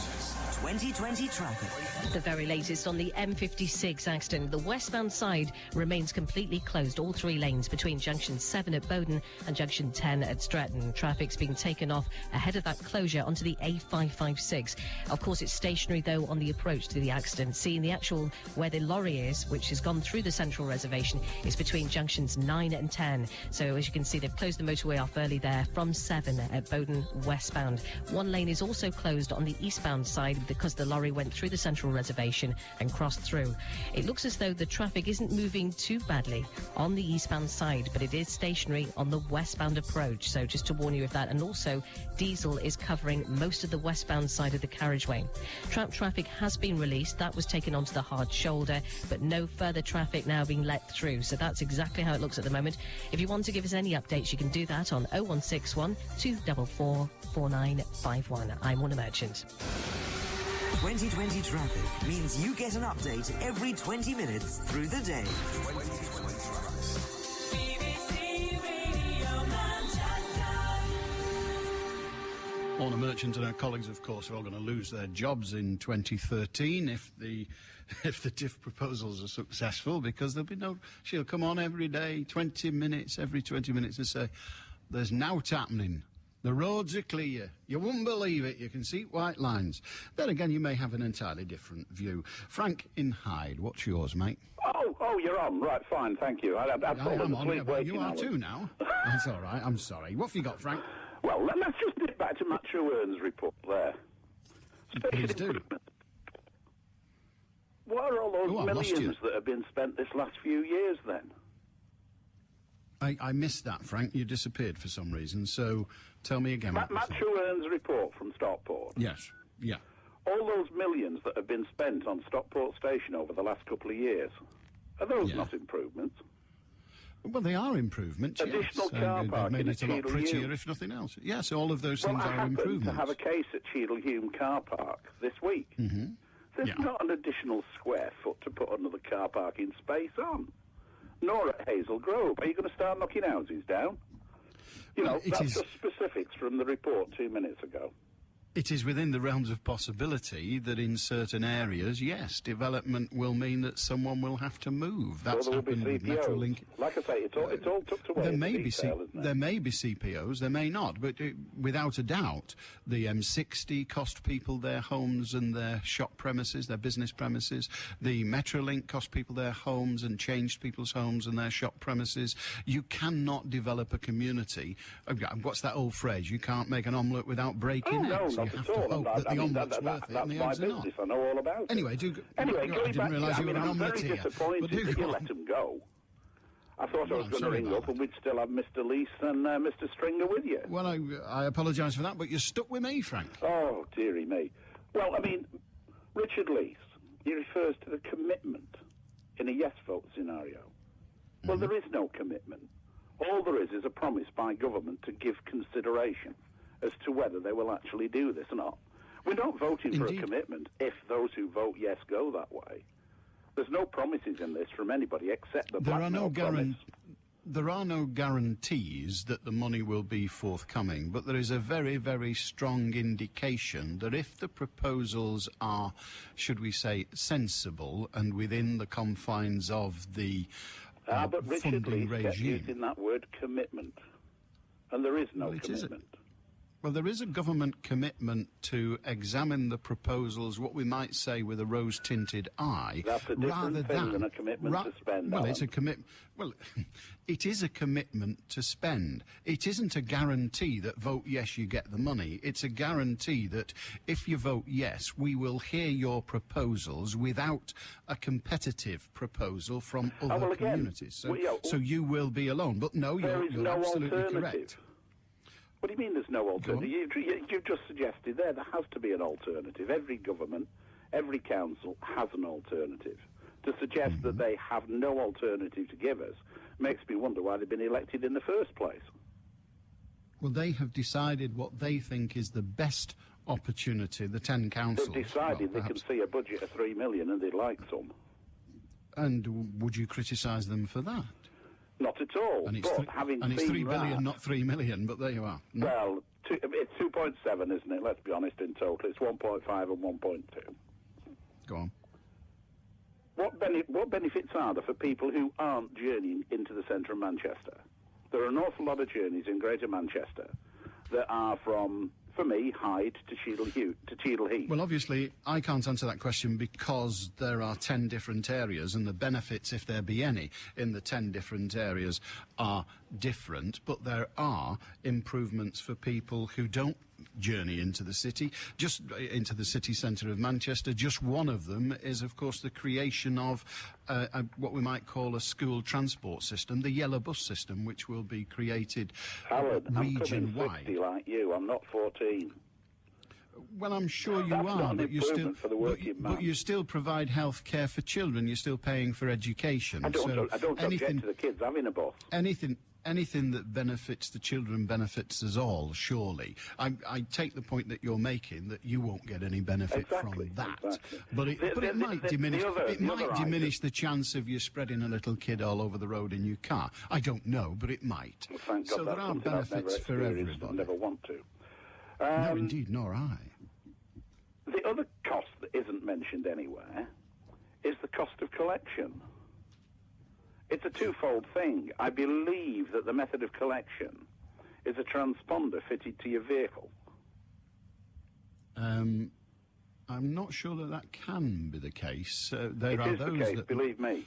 2020 traffic. The very latest on the M56 accident. The westbound side remains completely closed, all three lanes between junction 7 at Bowden and junction 10 at Stretton. Traffic's being taken off ahead of that closure onto the A556. Of course, it's stationary, though, on the approach to the accident. Seeing the actual where the lorry is, which has gone through the central reservation, is between junctions 9 and 10. So, as you can see, they've closed the motorway off early there from 7 at Bowden westbound. One lane is also closed on the eastbound side because the lorry went through the central reservation and crossed through. It looks as though the traffic isn't moving too badly on the eastbound side, but it is stationary on the westbound approach. So just to warn you of that. And also, diesel is covering most of the westbound side of the carriageway. Tram traffic has been released. That was taken onto the hard shoulder, but no further traffic now being let through. So that's exactly how it looks at the moment. If you want to give us any updates, you can do that on 0161 244 4951. I'm One Merchant. 2020 traffic means you get an update every 20 minutes through the day. BBC Radio Manchester. Warner Merchant and our colleagues, of course, are all going to lose their jobs in 2013 if the TIF proposals are successful, because there'll be no... She'll come on every day, every 20 minutes, and say, there's nowt happening. The roads are clear. You wouldn't believe it. You can see white lines. Then again, you may have an entirely different view. Frank in Hyde, what's yours, mate? Oh, you're on. Right, fine, thank you. I'm on, yeah, you are too now. That's all right, I'm sorry. What have you got, Frank? Well, let's just get back to Matt Earn's report there. Please do. What are all those millions that have been spent this last few years, then? I missed that, Frank. You disappeared for some reason, so tell me again. Matt Earn's report from Stockport. Yes, yeah. All those millions that have been spent on Stockport Station over the last couple of years, are those not improvements? Well, they are improvements, Additional car parking they've made it a lot prettier, Cheadle-Hulme. if nothing else. Yes, all of those things are improvements. I happened to have a case at Cheadle-Hulme car park this week. Mm-hmm. There's not an additional square foot to put another car parking space on. Nor at Hazel Grove. Are you going to start knocking houses down? You know, that's just specifics from the report 2 minutes ago. It is within the realms of possibility that in certain areas, yes, development will mean that someone will have to move. That's happened with Metrolink. Like I say, it's all tucked away. There may be CPOs, there may not, but without a doubt, the M60 cost people their homes and their shop premises, their business premises. The Metrolink cost people their homes and changed people's homes and their shop premises. You cannot develop a community. What's that old phrase? You can't make an omelette without breaking eggs. Not you have at all. to hope that the omelette's worth it and the eggs are not. I know all about it. Anyway, I didn't realise you were an omelette here. I'm very disappointed that you let him go. I thought I was going to ring up and we'd still have Mr. Leese and Mr. Stringer with you. Well, I apologise for that, but you're stuck with me, Frank. Oh, dearie me. Well, I mean, Richard Leese, he refers to the commitment in a yes vote scenario. Well, there is no commitment. All there is a promise by government to give consideration as to whether they will actually do this or not. We're not voting for a commitment if those who vote yes go that way. There's no promises in this from anybody except the blackmail promise. There are no guarantees that the money will be forthcoming, but there is a very, very strong indication that if the proposals are, should we say, sensible and within the confines of the but Richard funding Leese kept regime... using that word commitment, and there is no commitment. Well, there is a government commitment to examine the proposals, what we might say, with a rose-tinted eye. That's a different thing than a commitment to spend. Well, it's a Well, it is a commitment to spend. It isn't a guarantee that vote yes, you get the money. It's a guarantee that if you vote yes, we will hear your proposals without a competitive proposal from other communities. So you will be alone. But no, you're absolutely correct. What do you mean there's no alternative? You've just suggested there has to be an alternative. Every government, every council has an alternative. To suggest that they have no alternative to give us makes me wonder why they've been elected in the first place. Well, they have decided what they think is the best opportunity, the 10 councils. They've decided they can see a budget of 3 million and they'd like some. And would you criticise them for that? Not at all. And it's, but having and it's seen 3 billion, that, not 3 million, but there you are. Well, It's 2.7, isn't it? Let's be honest. In total, it's 1.5 and 1.2. Go on. What benefits are there for people who aren't journeying into the centre of Manchester? There are an awful lot of journeys in Greater Manchester that are from, for me, Hyde to Cheadle Heath. Well, obviously, I can't answer that question because there are 10 different areas, and the benefits, if there be any, in the 10 different areas are different, but there are improvements for people who don't journey into the city, just into the city centre of Manchester. Just one of them is, of course, the creation of what we might call a school transport system, the yellow bus system, which will be created Alan, region-wide. I'm coming 50 like you. I'm not 14. Well, I'm sure you That's are, not an but you still provide health care for children. You're still paying for education. I don't anything, object to the kids having a bus. Anything that benefits the children benefits us all, surely. I take the point that you're making, that you won't get any benefit from that. Exactly. But it might diminish the chance of you spreading a little kid all over the road in your car. I don't know, but it might. Well, thank God, so that's there are something I've benefits never for experienced and everybody. never want to. No, indeed, nor I. The other cost that isn't mentioned anywhere is the cost of collection. It's a twofold thing. I believe that the method of collection is a transponder fitted to your vehicle. I'm not sure that can be the case. There It are is the those case, that believe me.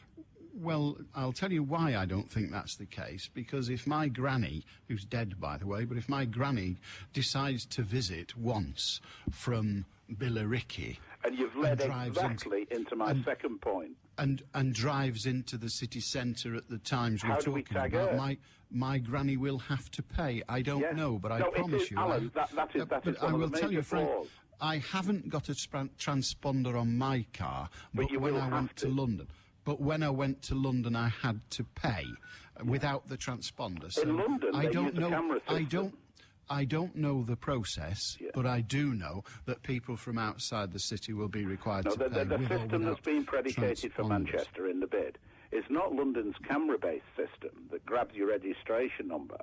Well, I'll tell you why I don't think that's the case. Because if my granny, who's dead by the way, but if my granny decides to visit once from Billericay, and you've led exactly into my second point. And drives into the city centre at the times How we're do we talking tag about, her? my granny will have to pay. I don't know, but I promise you. Alan, that is but I one will of the tell you, major Frank, flaws. I haven't got a transponder on my car, but when I went to London. But when I went to London, I had to pay without the transponder. So In London, I they don't use a know. camera system. I don't know the process, but I do know that people from outside the city will be required to pay. The with or system that's without been predicated for transponders. Manchester in the bid is not London's camera-based system that grabs your registration number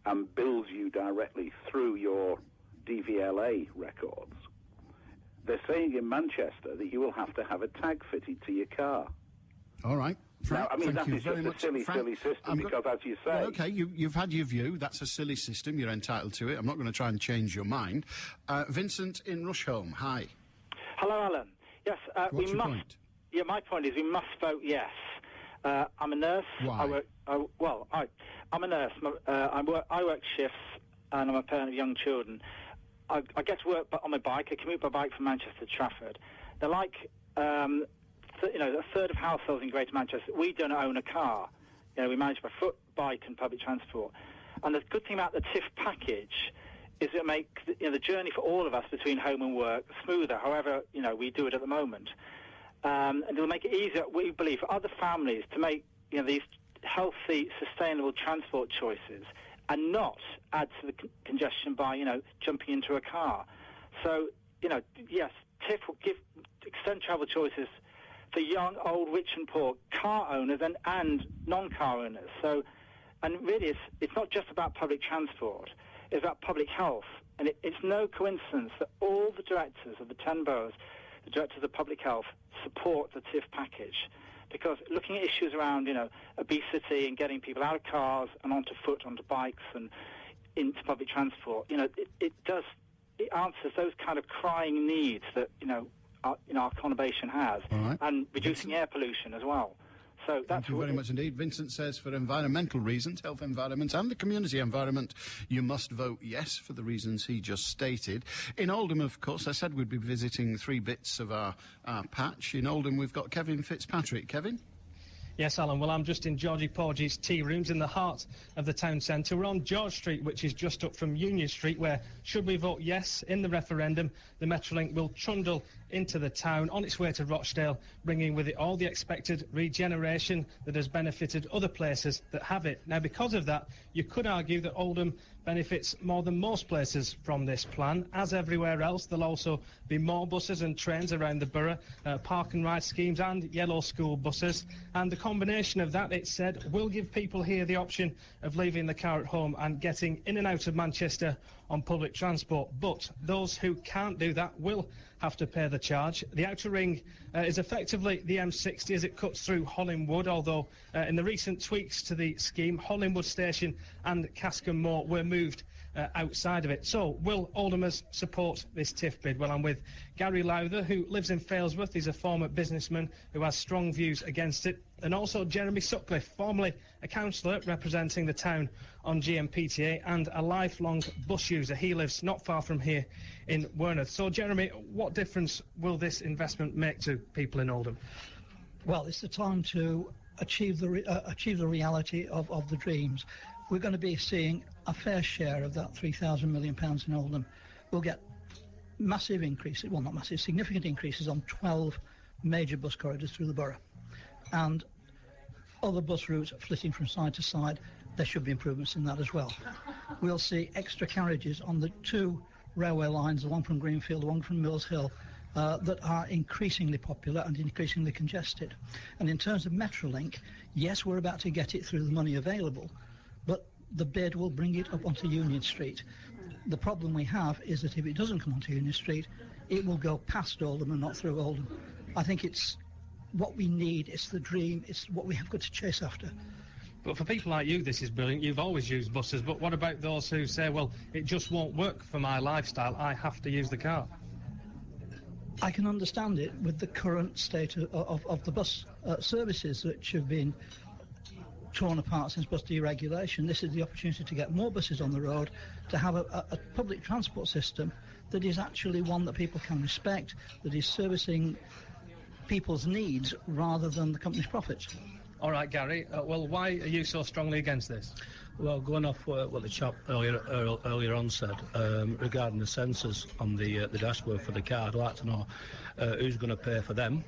and bills you directly through your DVLA records. They're saying in Manchester that you will have to have a tag fitted to your car. All right. Frank, Now, I mean, thank that you is very just much. a silly Frank, system because, as you say... Well, OK, you've had your view. That's a silly system. You're entitled to it. I'm not going to try and change your mind. Vincent in Rusholme, hi. Hello, Alan. Yes, What's your point? Yeah, my point is we must vote yes. I'm a nurse. Why? I'm a nurse. I work shifts, and I'm a parent of young children. I get to work on my bike. I commute by bike from Manchester to Trafford. They're like, a third of households in Greater Manchester. We don't own a car. We manage by foot, bike, and public transport. And the good thing about the TIF package is it makes the journey for all of us between home and work smoother. However, we do it at the moment, and it'll make it easier, we believe, for other families to make these healthy, sustainable transport choices and not add to the congestion by jumping into a car. So yes, TIF will extend travel choices for young, old, rich and poor, car owners and non-car owners. So, and really it's not just about public transport, it's about public health. And it's no coincidence that all the directors of the 10 boroughs, the directors of public health, support the TIF package. Because looking at issues around, obesity and getting people out of cars and onto foot, onto bikes and into public transport, it answers those kind of crying needs that, our conurbation has, right. and reducing air pollution as well. So Thank you very much indeed. Vincent says for environmental reasons, health environment and the community environment, you must vote yes for the reasons he just stated. In Oldham, of course, I said we'd be visiting 3 bits of our patch. In Oldham, we've got Kevin Fitzpatrick. Kevin? Yes, Alan. Well, I'm just in Georgie Porgy's tea rooms in the heart of the town centre. We're on George Street, which is just up from Union Street, where, should we vote yes in the referendum, the Metrolink will trundle into the town on its way to Rochdale, bringing with it all the expected regeneration that has benefited other places that have it. Now, because of that, you could argue that Oldham benefits more than most places from this plan. As everywhere else, there'll also be more buses and trains around the borough, park and ride schemes and yellow school buses. And the combination of that, it said, will give people here the option of leaving the car at home and getting in and out of Manchester on public transport, but those who can't do that will have to pay the charge. The outer ring is effectively the M60 as it cuts through Hollingwood, although in the recent tweaks to the scheme, Hollingwood Station and Cascon Moor were moved outside of it. So, will Oldhamers support this TIF bid? Well, I'm with Gary Lowther, who lives in Failsworth. He's a former businessman who has strong views against it. And also Jeremy Sutcliffe, formerly a councillor representing the town on GMPTA and a lifelong bus user. He lives not far from here in Werneth. So, Jeremy, what difference will this investment make to people in Oldham? Well, it's the time to achieve the reality of the dreams. We're going to be seeing a fair share of that £3,000 million in Oldham. We'll get massive increases, well, not massive, significant increases on 12 major bus corridors through the borough. And other bus routes flitting from side to side, there should be improvements in that as well. We'll see extra carriages on the 2 railway lines, the one from Greenfield, the one from Mills Hill, that are increasingly popular and increasingly congested. And in terms of Metrolink, yes, we're about to get it through the money available, but the bid will bring it up onto Union Street. The problem we have is that if it doesn't come onto Union Street, it will go past Oldham and not through Oldham. I think it's what we need, it's the dream, it's what we have got to chase after. But for people like you, this is brilliant. You've always used buses, but what about those who say, well, it just won't work for my lifestyle, I have to use the car? I can understand it with the current state of the bus services which have been torn apart since bus deregulation. This is the opportunity to get more buses on the road, to have a public transport system that is actually one that people can respect, that is servicing people's needs rather than the company's profits. All right, Gary, well, why are you so strongly against this? Well, going off what the chap earlier on said regarding the sensors on the dashboard for the car, I'd like to know who's going to pay for them,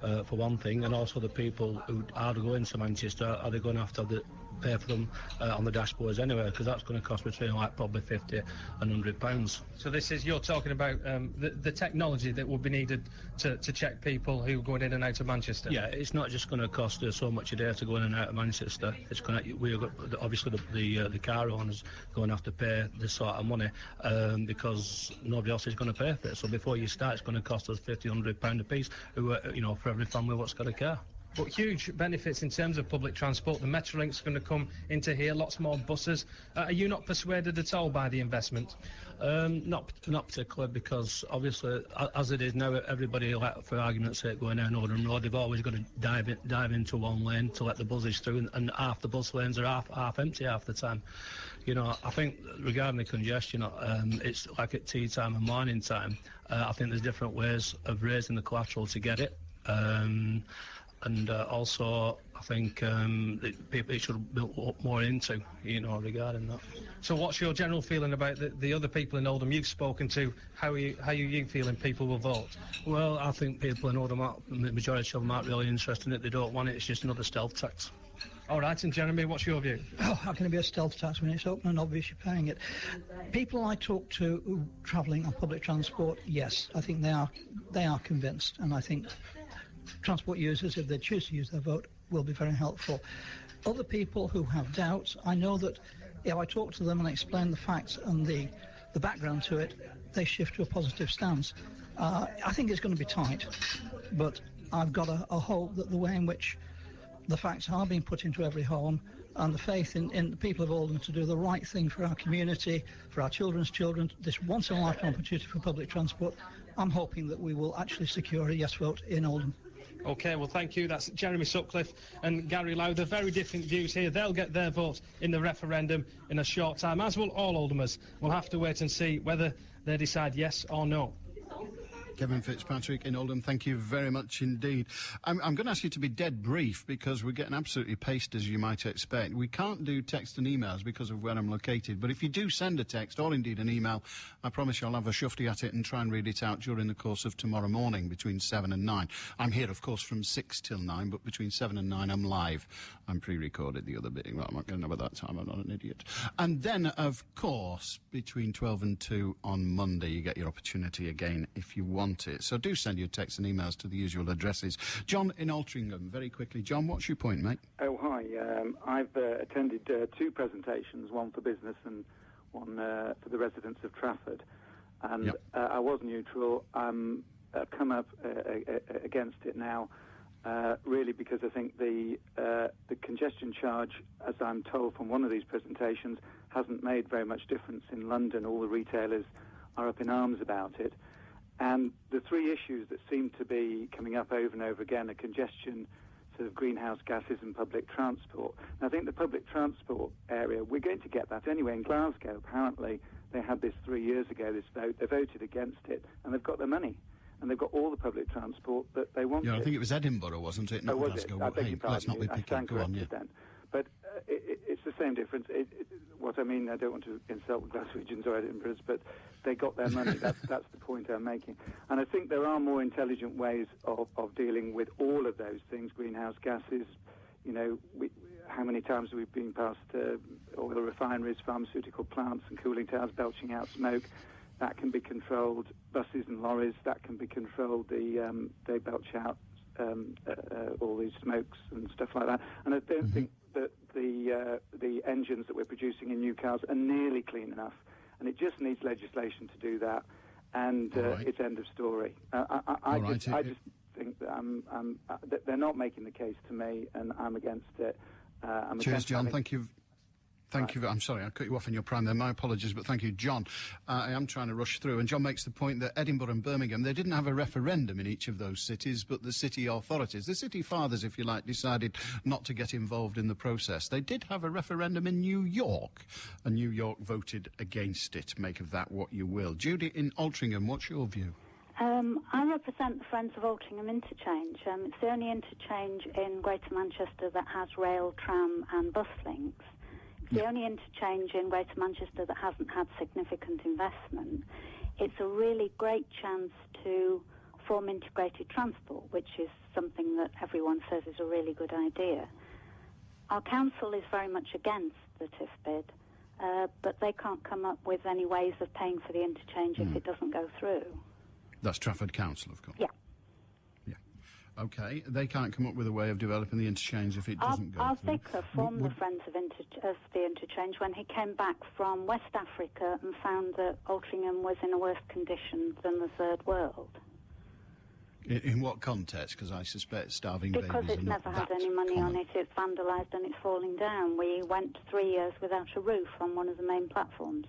for one thing, and also the people who are going to Manchester, are they going to have to pay for them on the dashboards anyway, because that's going to cost between probably £50 and £100. So this is, you're talking about the technology that will be needed to check people who are going in and out of Manchester? Yeah, it's not just going to cost us so much a day to go in and out of Manchester. It's going to, obviously the car owners going to have to pay this sort of money because nobody else is going to pay for it. So before you start, it's going to cost us £50, £100 a piece, for every family what's got a car. But huge benefits in terms of public transport. The Metrolink's going to come into here, lots more buses. Are you not persuaded at all by the investment? Not particularly, because obviously, as it is now, everybody, for argument's sake, going down Oldham Road, they've always got to dive into one lane to let the buses through, and half the bus lanes are half empty half the time. I think regarding the congestion, it's like at tea time and morning time. I think there's different ways of raising the collateral to get it. And also, I think it should be looked more into, regarding that. So what's your general feeling about the other people in Oldham you've spoken to? How are you feeling people will vote? Well, I think people in Oldham, the majority of them aren't really interested in it. They don't want it. It's just another stealth tax. All right, and Jeremy, what's your view? Oh, how can it be a stealth tax when it's open and obvious you're paying it? People I talk to who are travelling on public transport, yes, I think they are convinced, and I think transport users, if they choose to use their vote, will be very helpful. Other people who have doubts, I know that if I talk to them and explain the facts and the background to it, they shift to a positive stance. I think it's going to be tight, but I've got a hope that the way in which the facts are being put into every home and the faith in the people of Oldham to do the right thing for our community, for our children's children, this once-in-a-lifetime opportunity for public transport, I'm hoping that we will actually secure a yes vote in Oldham. OK, well, thank you. That's Jeremy Sutcliffe and Gary Lowther. Very different views here. They'll get their vote in the referendum in a short time, as will all Oldhamers. We'll have to wait and see whether they decide yes or no. Kevin Fitzpatrick in Oldham, thank you very much indeed. I'm going to ask you to be dead brief because we're getting absolutely paced, as you might expect. We can't do text and emails because of where I'm located, but if you do send a text or indeed an email, I promise you I'll have a shufty at it and try and read it out during the course of tomorrow morning between 7 and 9. I'm here, of course, from 6 till 9, but between 7 and 9 I'm live. I'm pre-recorded the other bit. Well, I'm not going to know about that time. I'm not an idiot. And then, of course, between 12 and 2 on Monday, you get your opportunity again if you want it. So do send your texts and emails to the usual addresses. John in Altrincham, very quickly. John, what's your point, mate? Oh, hi. I've attended two presentations, one for business and for the residents of Trafford. And I was neutral. I'm come up against it now, really because I think the congestion charge, as I'm told from one of these presentations, hasn't made very much difference in London. All the retailers are up in arms about it. And the three issues that seem to be coming up over and over again are congestion, sort of greenhouse gases, and public transport. And I think the public transport area, we're going to get that anyway. In Glasgow, apparently, they had this 3 years ago, this vote. They voted against it, and they've got their money. And they've got all the public transport that they wanted. Yeah, I think it was Edinburgh, wasn't it? Not Glasgow. I beg your pardon. Let's not be picky. Go on, yeah. Then. But it's the same difference. What I mean, I don't want to insult Glaswegians or Edinburghs, but they got their money. That's the point I'm making. And I think there are more intelligent ways of dealing with all of those things, greenhouse gases. You know, how many times have we been past oil refineries, pharmaceutical plants and cooling towers belching out smoke? That can be controlled. Buses and lorries, that can be controlled. They belch out all these smokes and stuff like that. And I don't think that the engines that we're producing in new cars are nearly clean enough. And it just needs legislation to do that. And it's end of story. I just think that they're not making the case to me, and I'm against it. Cheers, John. Thank you. Thank you. I'm sorry, I cut you off in your prime there. My apologies, but thank you, John. I am trying to rush through, and John makes the point that Edinburgh and Birmingham, they didn't have a referendum in each of those cities, but the city authorities, the city fathers, if you like, decided not to get involved in the process. They did have a referendum in New York, and New York voted against it. Make of that what you will. Judy in Altrincham, what's your view? I represent the Friends of Altrincham Interchange. It's the only interchange in Greater Manchester that has rail, tram and bus links. It's the only interchange in Greater Manchester that hasn't had significant investment. It's a really great chance to form integrated transport, which is something that everyone says is a really good idea. Our council is very much against the TIF bid, but they can't come up with any ways of paying for the interchange if it doesn't go through. That's Trafford Council, of course. Yeah. OK, they can't come up with a way of developing the interchange if it doesn't go through. Vicar formed the Friends of the Interchange when he came back from West Africa and found that Altrincham was in a worse condition than the Third World. In what context? Because I suspect starving babies Because it's never had any money on it, it's vandalised and it's falling down. We went 3 years without a roof on one of the main platforms.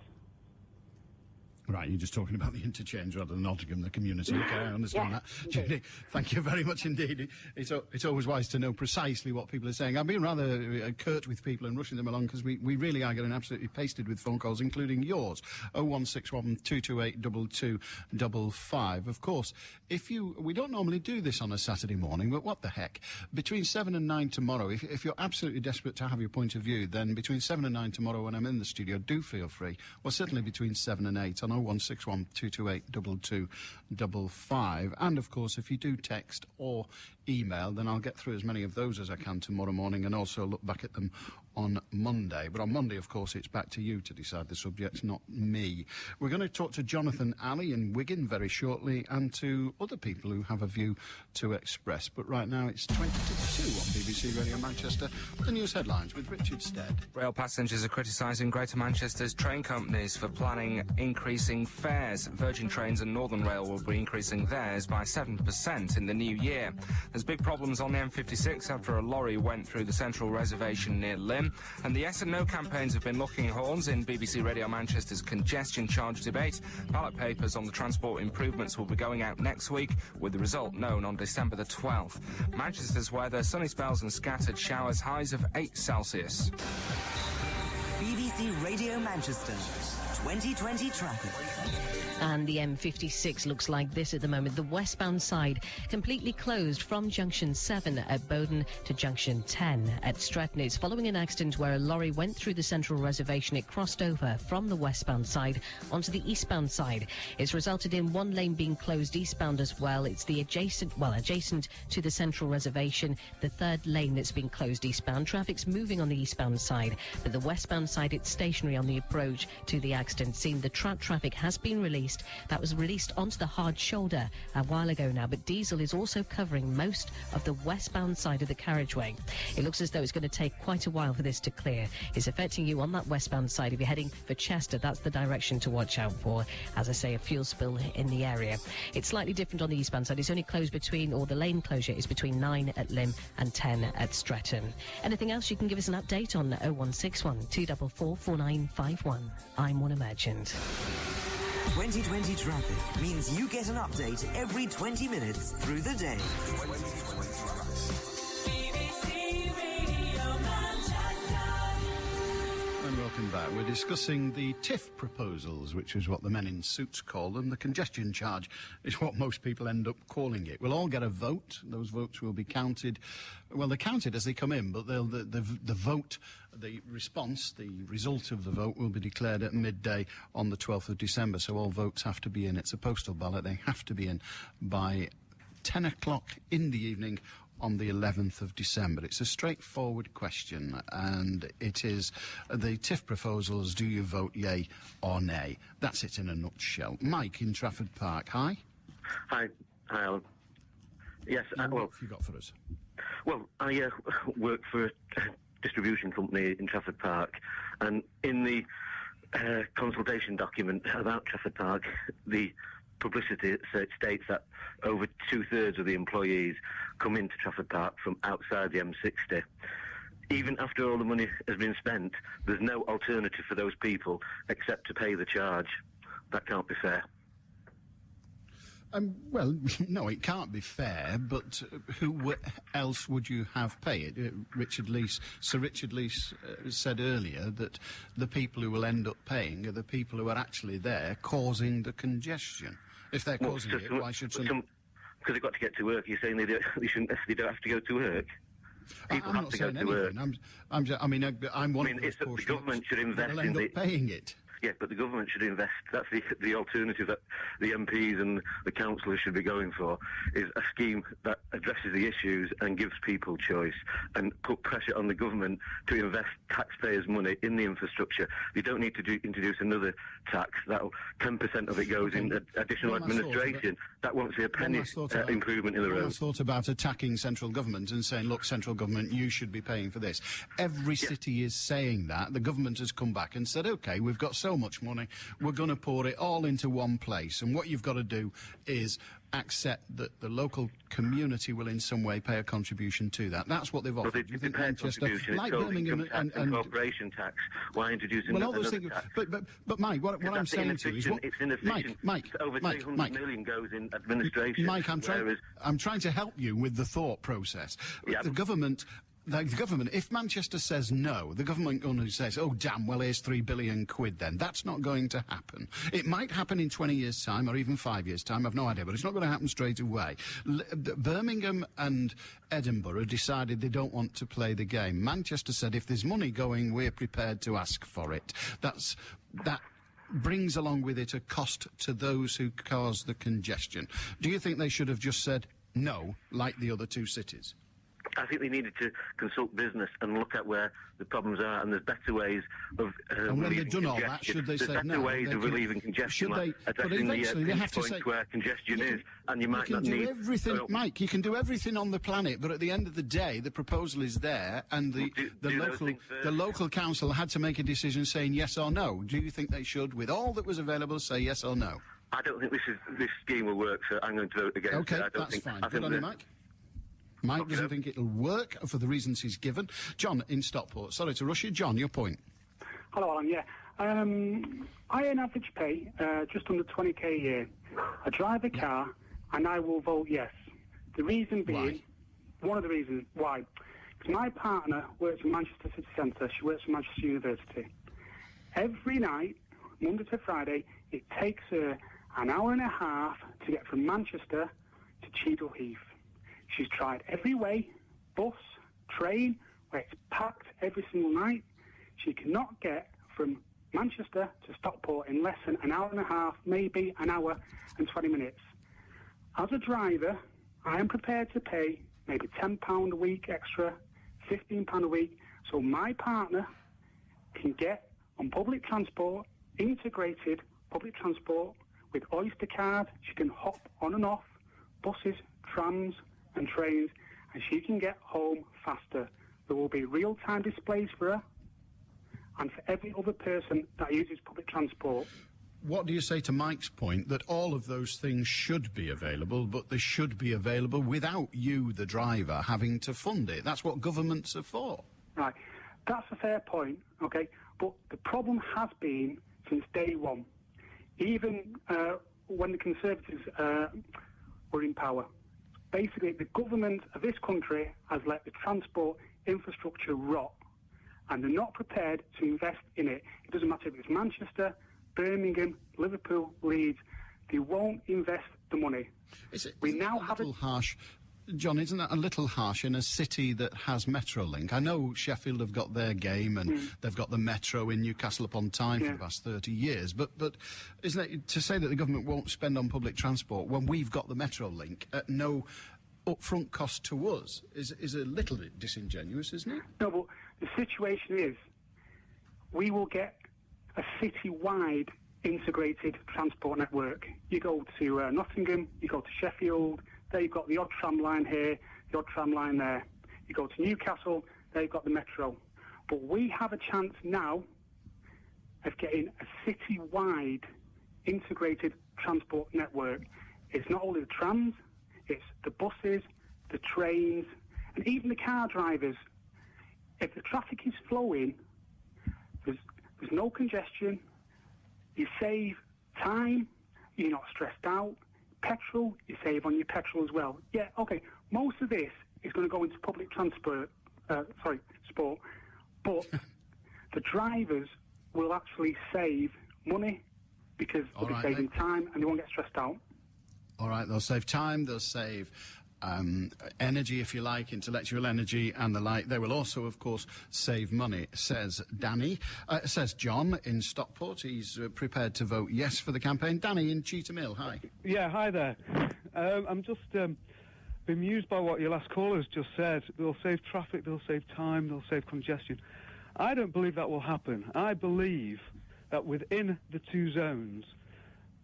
Right, you're just talking about the interchange rather than Nottingham, the community. Okay, I understand that. Judy, thank you very much indeed. It's always wise to know precisely what people are saying. I've been rather curt with people and rushing them along because we really are getting absolutely pasted with phone calls, including yours. 0161 228 2255. Of course, we don't normally do this on a Saturday morning, but what the heck? Between 7 and 9 tomorrow, if you're absolutely desperate to have your point of view, then between 7 and 9 tomorrow when I'm in the studio, do feel free. Well, certainly between 7 and 8 on 0161 228 2255. And, of course, if you do text or email, then I'll get through as many of those as I can tomorrow morning and also look back at them on Monday. But on Monday, of course, it's back to you to decide the subject, not me. We're going to talk to Jonathan Alley in Wigan very shortly and to other people who have a view to express. But right now, it's 20 to 2 on BBC Radio Manchester. The news headlines with Richard Stead. Rail passengers are criticising Greater Manchester's train companies for planning increasing fares. Virgin Trains and Northern Rail will be increasing theirs by 7% in the new year. There's big problems on the M56 after a lorry went through the central reservation near Lymm. And the yes and no campaigns have been looking horns in BBC Radio Manchester's congestion charge debate. Ballot papers on the transport improvements will be going out next week, with the result known on December the 12th. Manchester's weather, sunny spells and scattered showers, highs of 8 Celsius. BBC Radio Manchester, 2020 traffic. And the M56 looks like this at the moment. The westbound side completely closed from junction 7 at Bowden to junction 10 at Stretton. It's following an accident where a lorry went through the central reservation. It crossed over from the westbound side onto the eastbound side. It's resulted in one lane being closed eastbound as well. It's the adjacent to the central reservation, the third lane that's been closed eastbound. Traffic's moving on the eastbound side, but the westbound side, it's stationary on the approach to the accident. accident scene. The traffic has been released. That was released onto the hard shoulder a while ago now, but diesel is also covering most of the westbound side of the carriageway. It looks as though it's going to take quite a while for this to clear. It's affecting you on that westbound side. If you're heading for Chester, that's the direction to watch out for. As I say, a fuel spill in the area. It's slightly different on the eastbound side. It's only closed between, or the lane closure is between 9 at Lymm and 10 at Stretton. Anything else, you can give us an update on 0161 244 4951. I'm One Merchant. 2020 traffic means you get an update every 20 minutes through the day. BBC Radio Manchester. And welcome back. We're discussing the TIF proposals, which is what the men in suits call them. The congestion charge is what most people end up calling it. We'll all get a vote. Those votes will be counted. Well, they're counted as they come in, but the vote, the response, the result of the vote will be declared at midday on the 12th of December. So all votes have to be in. It's a postal ballot. They have to be in by 10 o'clock in the evening on the 11th of December. It's a straightforward question, and it is the TIF proposals, do you vote yay or nay? That's it in a nutshell. Mike in Trafford Park, hi. Hi, Alan. Yes, What have you got for us? Well, I work for a distribution company in Trafford Park, and in the consultation document about Trafford Park, the publicity states that over 2/3 of the employees come into Trafford Park from outside the M60. Even after all the money has been spent, there's no alternative for those people except to pay the charge. That can't be fair. Well, no, it can't be fair, but who else would you have pay it? Sir Richard Leese said earlier that the people who will end up paying are the people who are actually there causing the congestion. If they're causing it, why should some... Because they've got to get to work. You're saying they don't have to go to work? People have to go to work. I'm one of those the government should invest in the... paying it. Yeah, but the government should invest. That's the alternative that the MPs and the councillors should be going for, is a scheme that addresses the issues and gives people choice, and put pressure on the government to invest taxpayers' money in the infrastructure. You don't need to introduce another tax. 10% of it goes in additional administration. That won't see a penny improvement in the road. I thought about attacking central government and saying, look, central government, you should be paying for this. Every city is saying that. The government has come back and said, OK, we've got so much money, we're going to pour it all into one place, and what you've got to do is accept that the local community will in some way pay a contribution to that. That's what they've offered. But they pay a contribution. Like Birmingham and corporation tax. Why introducing another tax? But Mike, what I'm saying to you is... It's inefficient. Mike, over 300 million goes in administration. Mike, I'm trying to help you with the thought process. Yeah. The government, if Manchester says no, the government only says, oh, damn, well, here's £3 billion then. That's not going to happen. It might happen in 20 years' time or even 5 years' time, I've no idea, but it's not going to happen straight away. Birmingham and Edinburgh decided they don't want to play the game. Manchester said, if there's money going, we're prepared to ask for it. That brings along with it a cost to those who cause the congestion. Do you think they should have just said no, like the other two cities? I think they needed to consult business and look at where the problems are, and there's better ways of and when they've done all that, should they say no? There's better ways of relieving congestion, like addressing the points where congestion is, and you might not need... Mike, you can do everything on the planet, but at the end of the day, the proposal is there, and the local council had to make a decision saying yes or no. Do you think they should, with all that was available, say yes or no? I don't think this scheme will work, so I'm going to vote against it. Okay, that's fine. Good on you, Mike. Mike doesn't think it'll work for the reasons he's given. John in Stockport. Sorry to rush you. John, your point. Hello, Alan. Yeah. I earn average pay just under 20k a year. I drive a car and I will vote yes. The reason being, one of the reasons why, because my partner works in Manchester City Centre. She works for Manchester University. Every night, Monday to Friday, it takes her an hour and a half to get from Manchester to Cheadle Heath. She's tried every way, bus, train, where it's packed every single night. She cannot get from Manchester to Stockport in less than an hour and a half, maybe an hour and 20 minutes. As a driver, I am prepared to pay maybe £10 a week extra, £15 a week, so my partner can get on public transport integrated public transport with Oyster card. She can hop on and off buses, trams and trains, and she can get home faster. There will be real-time displays for her and for every other person that uses public transport. What do you say to Mike's point that all of those things should be available, but they should be available without you, the driver, having to fund it? That's what governments are for. Right. That's a fair point, okay? But the problem has been since day one, even when the Conservatives were in power. Basically, the government of this country has let the transport infrastructure rot, and they're not prepared to invest in it. It doesn't matter if it's Manchester, Birmingham, Liverpool, Leeds. They won't invest the money. We now have a little harsh. John, isn't that a little harsh in a city that has Metrolink? I know Sheffield have got their game and they've got the Metro in Newcastle upon Tyne for the past 30 years, but isn't it to say that the government won't spend on public transport when we've got the Metrolink at no upfront cost to us is a little bit disingenuous, isn't it? No, but the situation is we will get a city-wide integrated transport network. You go to Nottingham, you go to Sheffield, there you've got the odd tram line here, the odd tram line there. You go to Newcastle, there you've got the Metro. But we have a chance now of getting a city-wide integrated transport network. It's not only the trams, it's the buses, the trains, and even the car drivers. If the traffic is flowing, there's no congestion, you save time, you're not stressed out. Petrol, you save on your petrol as well. Yeah, okay, most of this is going to go into public sport, but the drivers will actually save money because they'll be saving time and they won't get stressed out. All right, they'll save time, they'll save energy, if you like, intellectual energy and the like. They will also, of course, save money, says Danny. Says John in Stockport. He's prepared to vote yes for the campaign. Danny in Cheetham Hill, hi. Yeah, hi there. I'm just bemused by what your last caller's just said. They'll save traffic, they'll save time, they'll save congestion. I don't believe that will happen. I believe that within the two zones,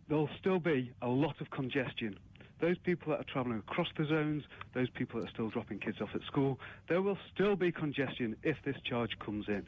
there'll still be a lot of congestion. Those people that are travelling across the zones, those people that are still dropping kids off at school, there will still be congestion if this charge comes in.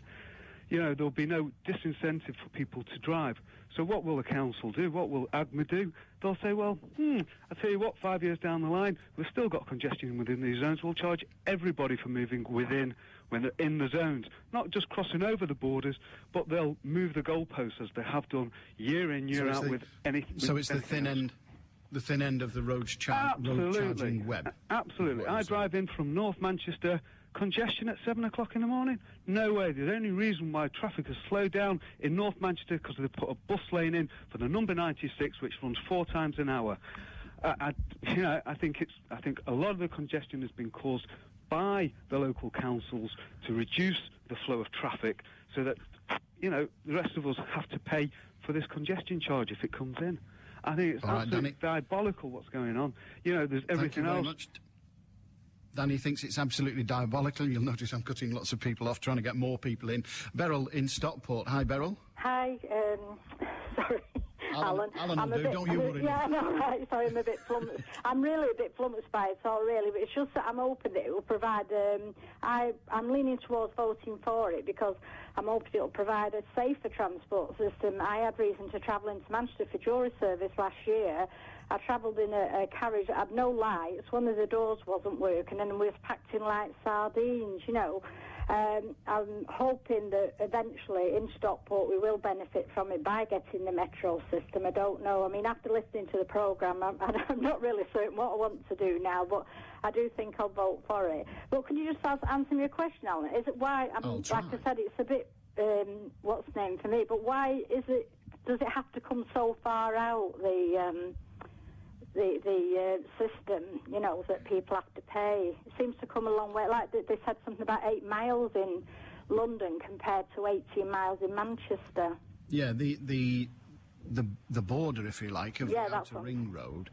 You know, there'll be no disincentive for people to drive. So what will the council do? What will ADMA do? They'll say, well, I tell you what, 5 years down the line, we've still got congestion within these zones. We'll charge everybody for moving within when they're in the zones. Not just crossing over the borders, but they'll move the goalposts as they have done year in, year out with anything. So it's the thin end. The thin end of the road charging web. Absolutely. I drive in from North Manchester, congestion at 7 o'clock in the morning? No way. The only reason why traffic has slowed down in North Manchester because they've put a bus lane in for the number 96, which runs 4 times an hour. I think a lot of the congestion has been caused by the local councils to reduce the flow of traffic so that, the rest of us have to pay for this congestion charge if it comes in. I think it's absolutely diabolical what's going on. There's everything else. Much. Danny thinks it's absolutely diabolical. You'll notice I'm cutting lots of people off, trying to get more people in. Beryl in Stockport. Hi, Beryl. Hi. Sorry. Alan. Alan will do, don't you worry. Yeah, no, right. Sorry, I'm a bit flummoxed. I'm really a bit flummoxed by it all, really, but it's just that I'm hoping that it will provide... I'm leaning towards voting for it because I'm hoping it will provide a safer transport system. I had reason to travel into Manchester for jury service last year. I travelled in a carriage that had no lights. One of the doors wasn't working, and we was packed in like sardines, I'm hoping that eventually in Stockport we will benefit from it by getting the metro system. I don't know. I mean, after listening to the programme, I'm not really certain what I want to do now, but I do think I'll vote for it. But can you just answer me a question, Alan? Is it why, like I said, it's a bit, what's the name for me, but why does it have to come so far out, the system, that people have to pay? It seems to come a long way. Like they said something about 8 miles in London compared to 18 miles in Manchester. Yeah, the the border, if you like, of the outer ring road,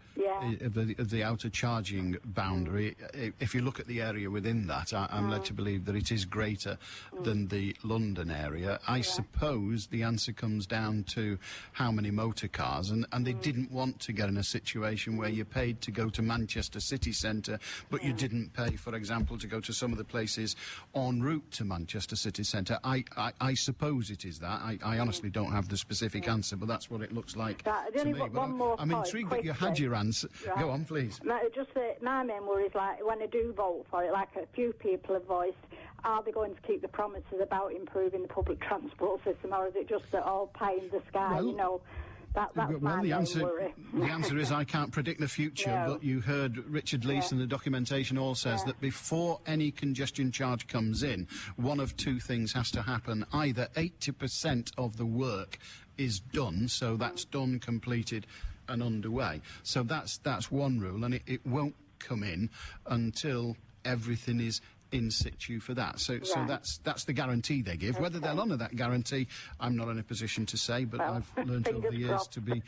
of the outer charging boundary. If you look at the area within that, I'm led to believe that it is greater than the London area. I suppose the answer comes down to how many motor cars, and they didn't want to get in a situation where you paid to go to Manchester city centre, but you didn't pay, for example, to go to some of the places en route to Manchester city centre. I suppose it is that. I honestly don't have the specific answer, but that's what it looks like to me. I'm intrigued that you had your answer. Right. Go on, please. My main worry is, like, when I do vote for it, like a few people have voiced, are they going to keep the promises about improving the public transport system, or is it just all pie in the sky, you know? That's my main worry. The answer is I can't predict the future, but you heard Richard Leese and the documentation all says that before any congestion charge comes in, one of two things has to happen. Either 80% of the work is done, so that's done, completed and underway. So that's one rule, and it won't come in until everything is in situ for that. So that's the guarantee they give. Whether they'll honour that guarantee, I'm not in a position to say, but I've learned over the years to be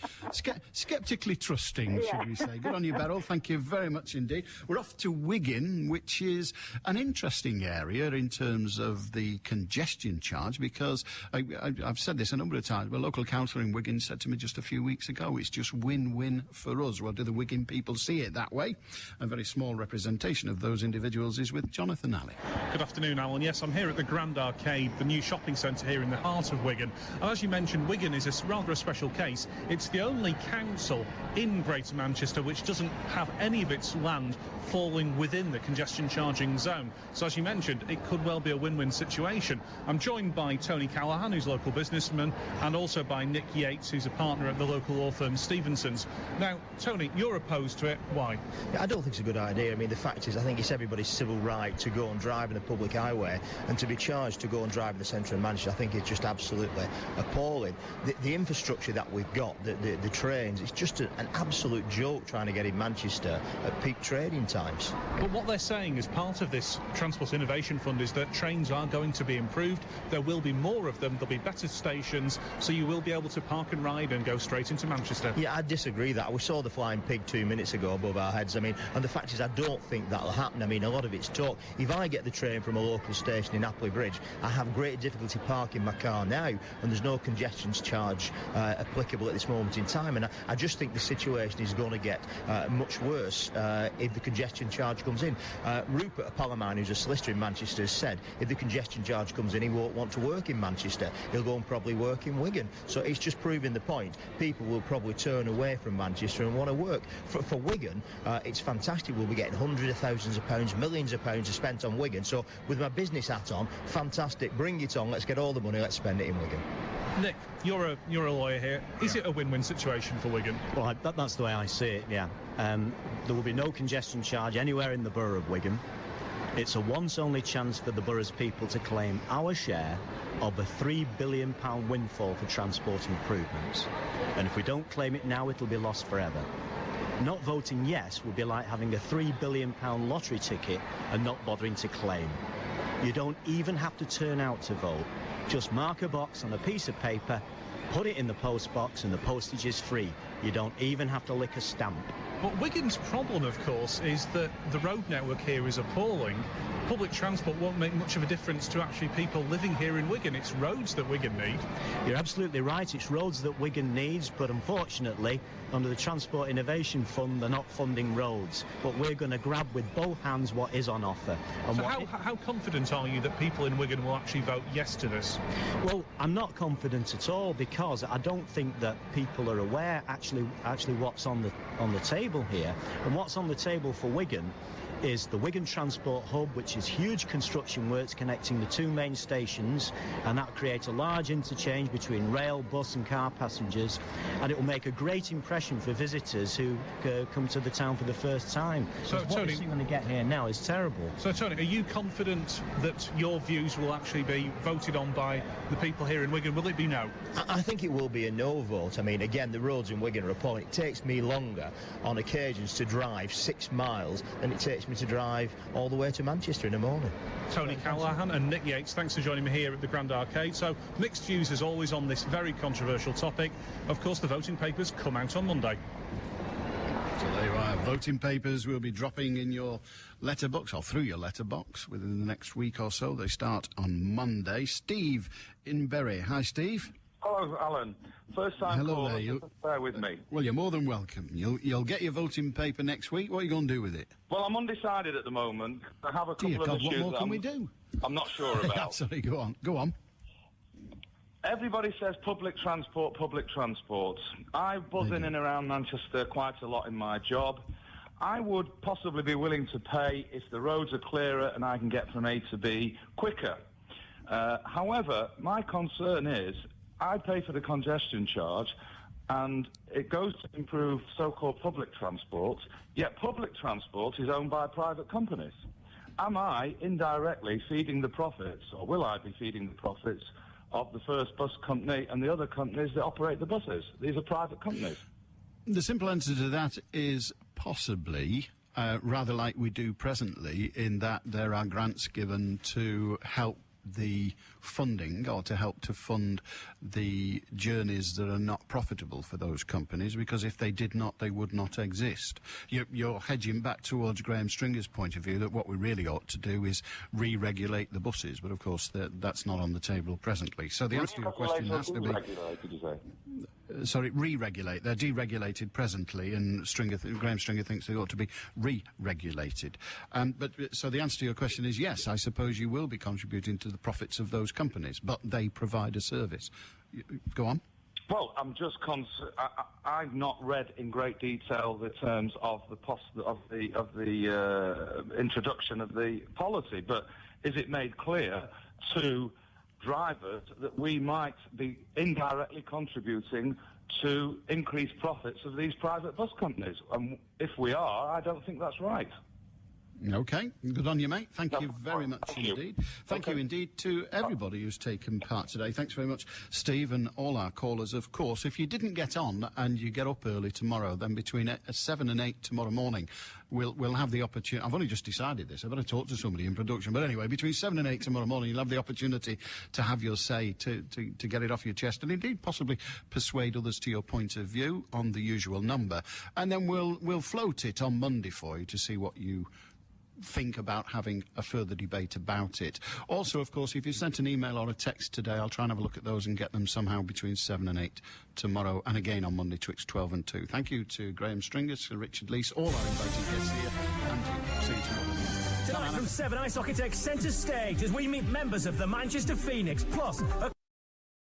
sceptically trusting, should we say. Good on you, Beryl. Thank you very much indeed. We're off to Wigan, which is an interesting area in terms of the congestion charge, because I've said this a number of times, but a local councillor in Wigan said to me just a few weeks ago, it's just win-win for us. Well, do the Wigan people see it that way? A very small representation of those individuals is with Jonathan Alley. Good afternoon, Alan. Yes, I'm here at the Grand Arcade, the new shopping centre here in the heart of Wigan. And as you mentioned, Wigan is rather a special case. It's the only council in Greater Manchester which doesn't have any of its land falling within the congestion charging zone. So as you mentioned, it could well be a win-win situation. I'm joined by Tony Callaghan, who's a local businessman, and also by Nick Yates, who's a partner at the local law firm Stevenson's. Now, Tony, you're opposed to it. Why? Yeah, I don't think it's a good idea. I mean, the fact is, I think it's everybody's civil right to go and drive in a public highway, and to be charged to go and drive in the centre of Manchester, I think it's just absolutely appalling. The infrastructure that we've got, the trains, it's just an absolute joke trying to get in Manchester at peak trading times. But what they're saying as part of this Transport Innovation Fund is that trains are going to be improved. There will be more of them. There'll be better stations, so you will be able to park and ride and go straight into Manchester. Yeah, I disagree that. We saw the flying pig 2 minutes ago above our heads. I mean, and the fact is, I don't think that'll happen. I mean, a lot of it's talk. If I get the train from a local station in Appley Bridge, I have great difficulty parking my car now, and there's no congestion charge applicable at this moment in time. And I just think the situation is going to get much worse if the congestion charge comes in. Rupert Palomine, who's a solicitor in Manchester, has said if the congestion charge comes in, he won't want to work in Manchester. He'll go and probably work in Wigan. So it's just proving the point. People will probably turn away from Manchester and want to work. For Wigan, it's fantastic. We'll be getting hundreds of thousands of pounds, millions of pounds spent on Wigan. So with my business hat on, fantastic. Bring it on. Let's get all the money. Let's spend it in Wigan. Nick, you're a lawyer here. Is it a win-win situation for Wigan? Well, that's the way I see it, yeah. There will be no congestion charge anywhere in the borough of Wigan. It's a once-only chance for the borough's people to claim our share of a £3 billion windfall for transport improvements. And if we don't claim it now, it'll be lost forever. Not voting yes would be like having a £3 billion lottery ticket and not bothering to claim. You don't even have to turn out to vote. Just mark a box on a piece of paper, put it in the post box, and the postage is free. You don't even have to lick a stamp. But Wigan's problem, of course, is that the road network here is appalling. Public transport won't make much of a difference to actually people living here in Wigan. It's roads that Wigan need. You're absolutely right. It's roads that Wigan needs, but unfortunately, under the Transport Innovation Fund, they're not funding roads. But we're going to grab with both hands what is on offer. And so how confident are you that people in Wigan will actually vote yes to this? Well, I'm not confident at all, because I don't think that people are aware actually what's on the table here. And what's on the table for Wigan is the Wigan Transport Hub, which is huge construction works connecting the two main stations, and that creates a large interchange between rail, bus and car passengers, and it will make a great impression for visitors who come to the town for the first time. So what Tony, we see when they get here now is terrible. So Tony, are you confident that your views will actually be voted on by the people here in Wigan? Will it be no? I think it will be a no vote. I mean, again, the roads in Wigan are appalling. It takes me longer on occasions to drive 6 miles than it takes takes me to drive all the way to Manchester in the morning. Tony Callahan and Nick Yates, thanks for joining me here at the Grand Arcade. So, mixed views as always on this very controversial topic. Of course, the voting papers come out on Monday. So there you are. Voting papers will be dropping in your letterbox, or through your letterbox, within the next week or so. They start on Monday. Steve in Bury. Hi, Steve. Hello, Alan. First time Hello caller, there. bear with me. Well, you're more than welcome. You'll get your voting paper next week. What are you going to do with it? Well, I'm undecided at the moment. I have a couple Dear of God, issues what more can we do? I'm not sure about. Sorry, go on. Go on. Everybody says public transport, public transport. I buzz in and around Manchester quite a lot in my job. I would possibly be willing to pay if the roads are clearer and I can get from A to B quicker. However, my concern is I pay for the congestion charge and it goes to improve so-called public transport, yet public transport is owned by private companies. Am I indirectly feeding the profits, or will I be feeding the profits of the first bus company and the other companies that operate the buses? These are private companies. The simple answer to that is possibly, rather like we do presently, in that there are grants given to help the funding, or to help to fund the journeys that are not profitable for those companies, because if they did not, they would not exist. You're hedging back towards Graham Stringer's point of view that what we really ought to do is re-regulate the buses, but of course that's not on the table presently. So the answer to your question has to be... Did you say? Sorry, re-regulate. They're deregulated presently, and Graham Stringer thinks they ought to be re-regulated. So the answer to your question is yes, I suppose you will be contributing to the profits of those companies, but they provide a service. Go on. Well, I'm just I've not read in great detail the terms of the introduction of the policy, but is it made clear to drivers that we might be indirectly contributing to increased profits of these private bus companies? And if we are, I don't think that's right. Okay, good on you, mate. Thank you very much indeed. Thank you indeed to everybody who's taken part today. Thanks very much, Steve, and all our callers. Of course, if you didn't get on and you get up early tomorrow, then between 7 and 8 tomorrow morning, we'll have the opportunity. I've only just decided this. I better talk to somebody in production. But anyway, between 7 and 8 tomorrow morning, you'll have the opportunity to have your say, to get it off your chest, and indeed possibly persuade others to your point of view on the usual number. And then we'll float it on Monday for you to see what you think about having a further debate about it. Also, of course, if you sent an email or a text today, I'll try and have a look at those and get them somehow between 7 and 8 tomorrow, and again on Monday twixt 12 and 2. Thank you to Graham Stringers, Sir Richard Leese, all our invited guests here, and see you tomorrow. Tonight from 7, Ice Hockey takes centre stage as we meet members of the Manchester Phoenix, plus